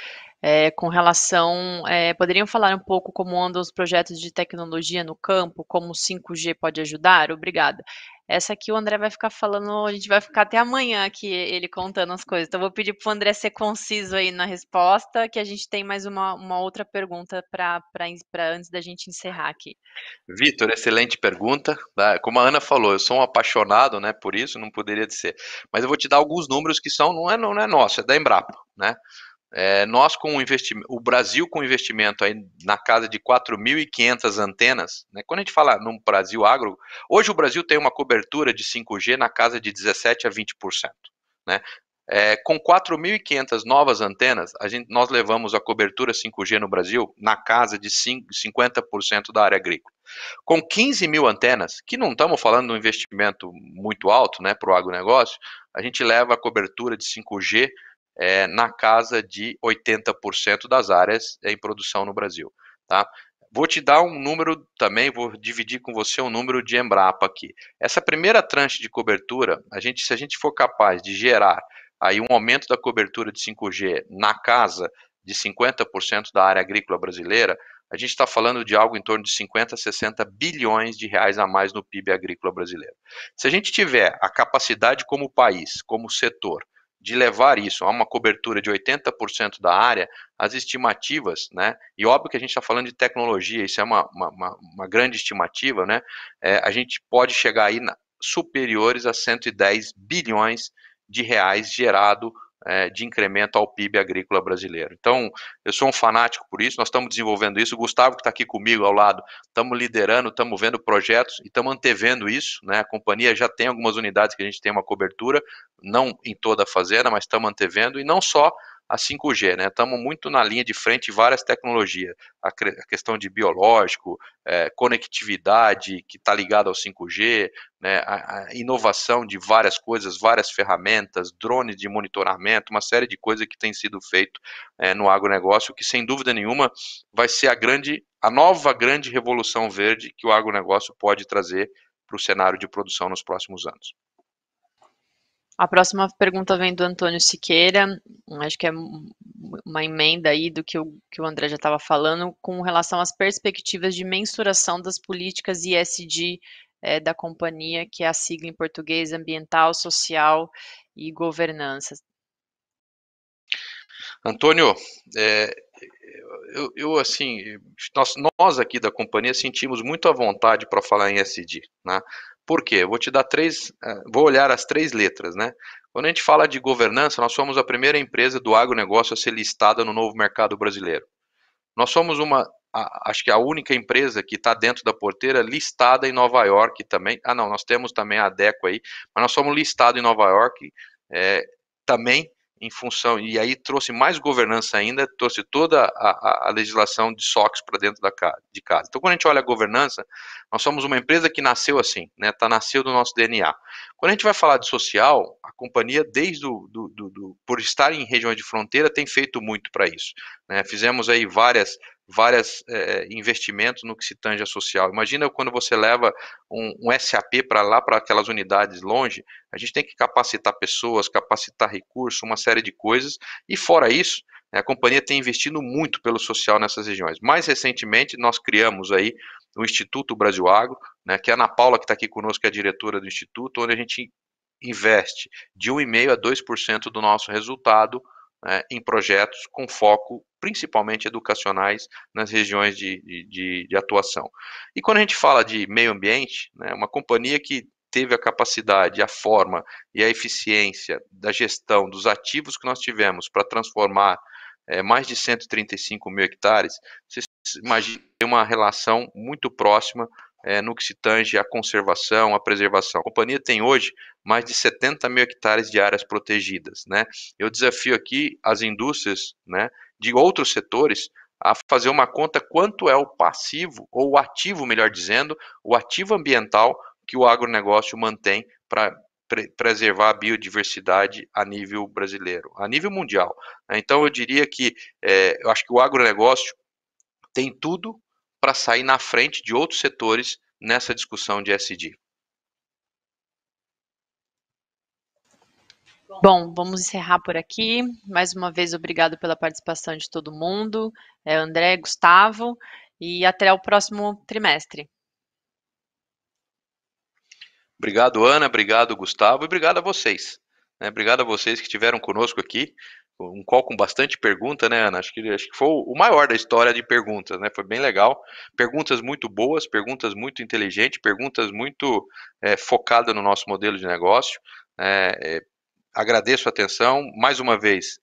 com relação. Poderiam falar um pouco como andam os projetos de tecnologia no campo, como o 5G pode ajudar? Obrigada. Essa aqui o André vai ficar falando, a gente vai ficar até amanhã aqui ele contando as coisas. Então, eu vou pedir para o André ser conciso aí na resposta, que a gente tem mais uma outra pergunta para antes da gente encerrar aqui. Vitor, excelente pergunta. Tá? Como a Ana falou, eu sou um apaixonado, né, por isso, não poderia ser. Mas eu vou te dar alguns números que são, não é nosso, é da Embrapa, né? Nós com o investimento, o Brasil com investimento aí na casa de 4.500 antenas, né? Quando a gente fala no Brasil agro, hoje o Brasil tem uma cobertura de 5G na casa de 17 a 20%, né? Com 4.500 novas antenas, nós levamos a cobertura 5G no Brasil na casa de 50% da área agrícola. Com 15 mil antenas, que não estamos falando de um investimento muito alto, né, para o agronegócio, a gente leva a cobertura de 5G na casa de 80% das áreas em produção no Brasil. Tá? Vou te dar um número também, vou dividir com você um número de Embrapa aqui. Essa primeira tranche de cobertura, se a gente for capaz de gerar aí um aumento da cobertura de 5G na casa de 50% da área agrícola brasileira, a gente está falando de algo em torno de 50 a 60 bilhões de reais a mais no PIB agrícola brasileiro. Se a gente tiver a capacidade como país, como setor, de levar isso a uma cobertura de 80% da área, as estimativas, né? E óbvio que a gente está falando de tecnologia, isso é uma grande estimativa, né? A gente pode chegar aí superiores a 110 bilhões de reais gerado de incremento ao PIB agrícola brasileiro. Então, eu sou um fanático por isso, nós estamos desenvolvendo isso, o Gustavo que está aqui comigo ao lado, estamos liderando, estamos vendo projetos e estamos antevendo isso, né? A companhia já tem algumas unidades que a gente tem uma cobertura, não em toda a fazenda, mas estamos antevendo, e não só a 5G, né? Estamos muito na linha de frente em várias tecnologias, a questão de biológico, conectividade que está ligada ao 5G, né? A inovação de várias coisas, várias ferramentas, drones de monitoramento, uma série de coisas que tem sido feito no agronegócio, que sem dúvida nenhuma vai ser a nova grande revolução verde que o agronegócio pode trazer para o cenário de produção nos próximos anos. A próxima pergunta vem do Antônio Siqueira, acho que é uma emenda aí do que o André já estava falando, com relação às perspectivas de mensuração das políticas ESG da companhia, que é a sigla em português ambiental, social e governança. Antônio, assim, nós aqui da companhia sentimos muito à vontade para falar em ESG, né? Por quê? Eu vou te dar vou olhar as 3 letras, né? Quando a gente fala de governança, nós somos a primeira empresa do agronegócio a ser listada no novo mercado brasileiro. Nós somos acho que a única empresa que está dentro da porteira listada em Nova York também. Não, nós temos também a Adeco aí, mas nós somos listados em Nova York também em função, e aí trouxe mais governança ainda, trouxe toda a legislação de SOX para dentro de casa. Então, quando a gente olha a governança, nós somos uma empresa que nasceu assim, né? Nasceu do nosso DNA. Quando a gente vai falar de social, a companhia, por estar em regiões de fronteira, tem feito muito para isso, né? Fizemos aí várias investimentos no que se tange a social. Imagina quando você leva um SAP para lá, para aquelas unidades longe, a gente tem que capacitar pessoas, capacitar recursos, uma série de coisas, e fora isso, a companhia tem investido muito pelo social nessas regiões. Mais recentemente, nós criamos aí o Instituto Brasil Agro, né, que é a Ana Paula, que está aqui conosco, que é a diretora do Instituto, onde a gente investe de 1,5% a 2% do nosso resultado em projetos com foco principalmente educacionais nas regiões de atuação. E quando a gente fala de meio ambiente, né, uma companhia que teve a capacidade, a forma e a eficiência da gestão dos ativos que nós tivemos para transformar mais de 135 mil hectares, vocês imaginam uma relação muito próxima no que se tange à conservação, à preservação. A companhia tem hoje mais de 70 mil hectares de áreas protegidas, né? Eu desafio aqui as indústrias, né, de outros setores a fazer uma conta quanto é o passivo, ou o ativo, melhor dizendo, o ativo ambiental que o agronegócio mantém para preservar a biodiversidade a nível brasileiro, a nível mundial. Então, eu diria que eu acho que o agronegócio tem tudo para sair na frente de outros setores nessa discussão de ESG. Bom, vamos encerrar por aqui. Mais uma vez, obrigado pela participação de todo mundo, André, Gustavo, e até o próximo trimestre. Obrigado, Ana, obrigado, Gustavo, e obrigado a vocês. Né? Obrigado a vocês que estiveram conosco aqui. Um call com bastante pergunta, né, Ana? Acho que foi o maior da história de perguntas, né? Foi bem legal. Perguntas muito boas, perguntas muito inteligentes, perguntas muito focadas no nosso modelo de negócio. Agradeço a atenção. Mais uma vez,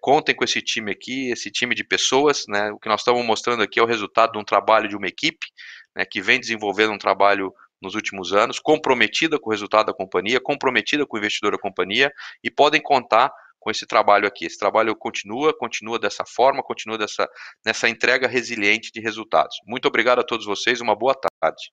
contem com esse time aqui, esse time de pessoas, né? O que nós estamos mostrando aqui é o resultado de um trabalho de uma equipe, né, que vem desenvolvendo um trabalho nos últimos anos, comprometida com o resultado da companhia, comprometida com o investidor da companhia, e podem contar com esse trabalho aqui. Esse trabalho continua dessa forma, continua nessa entrega resiliente de resultados. Muito obrigado a todos vocês, uma boa tarde.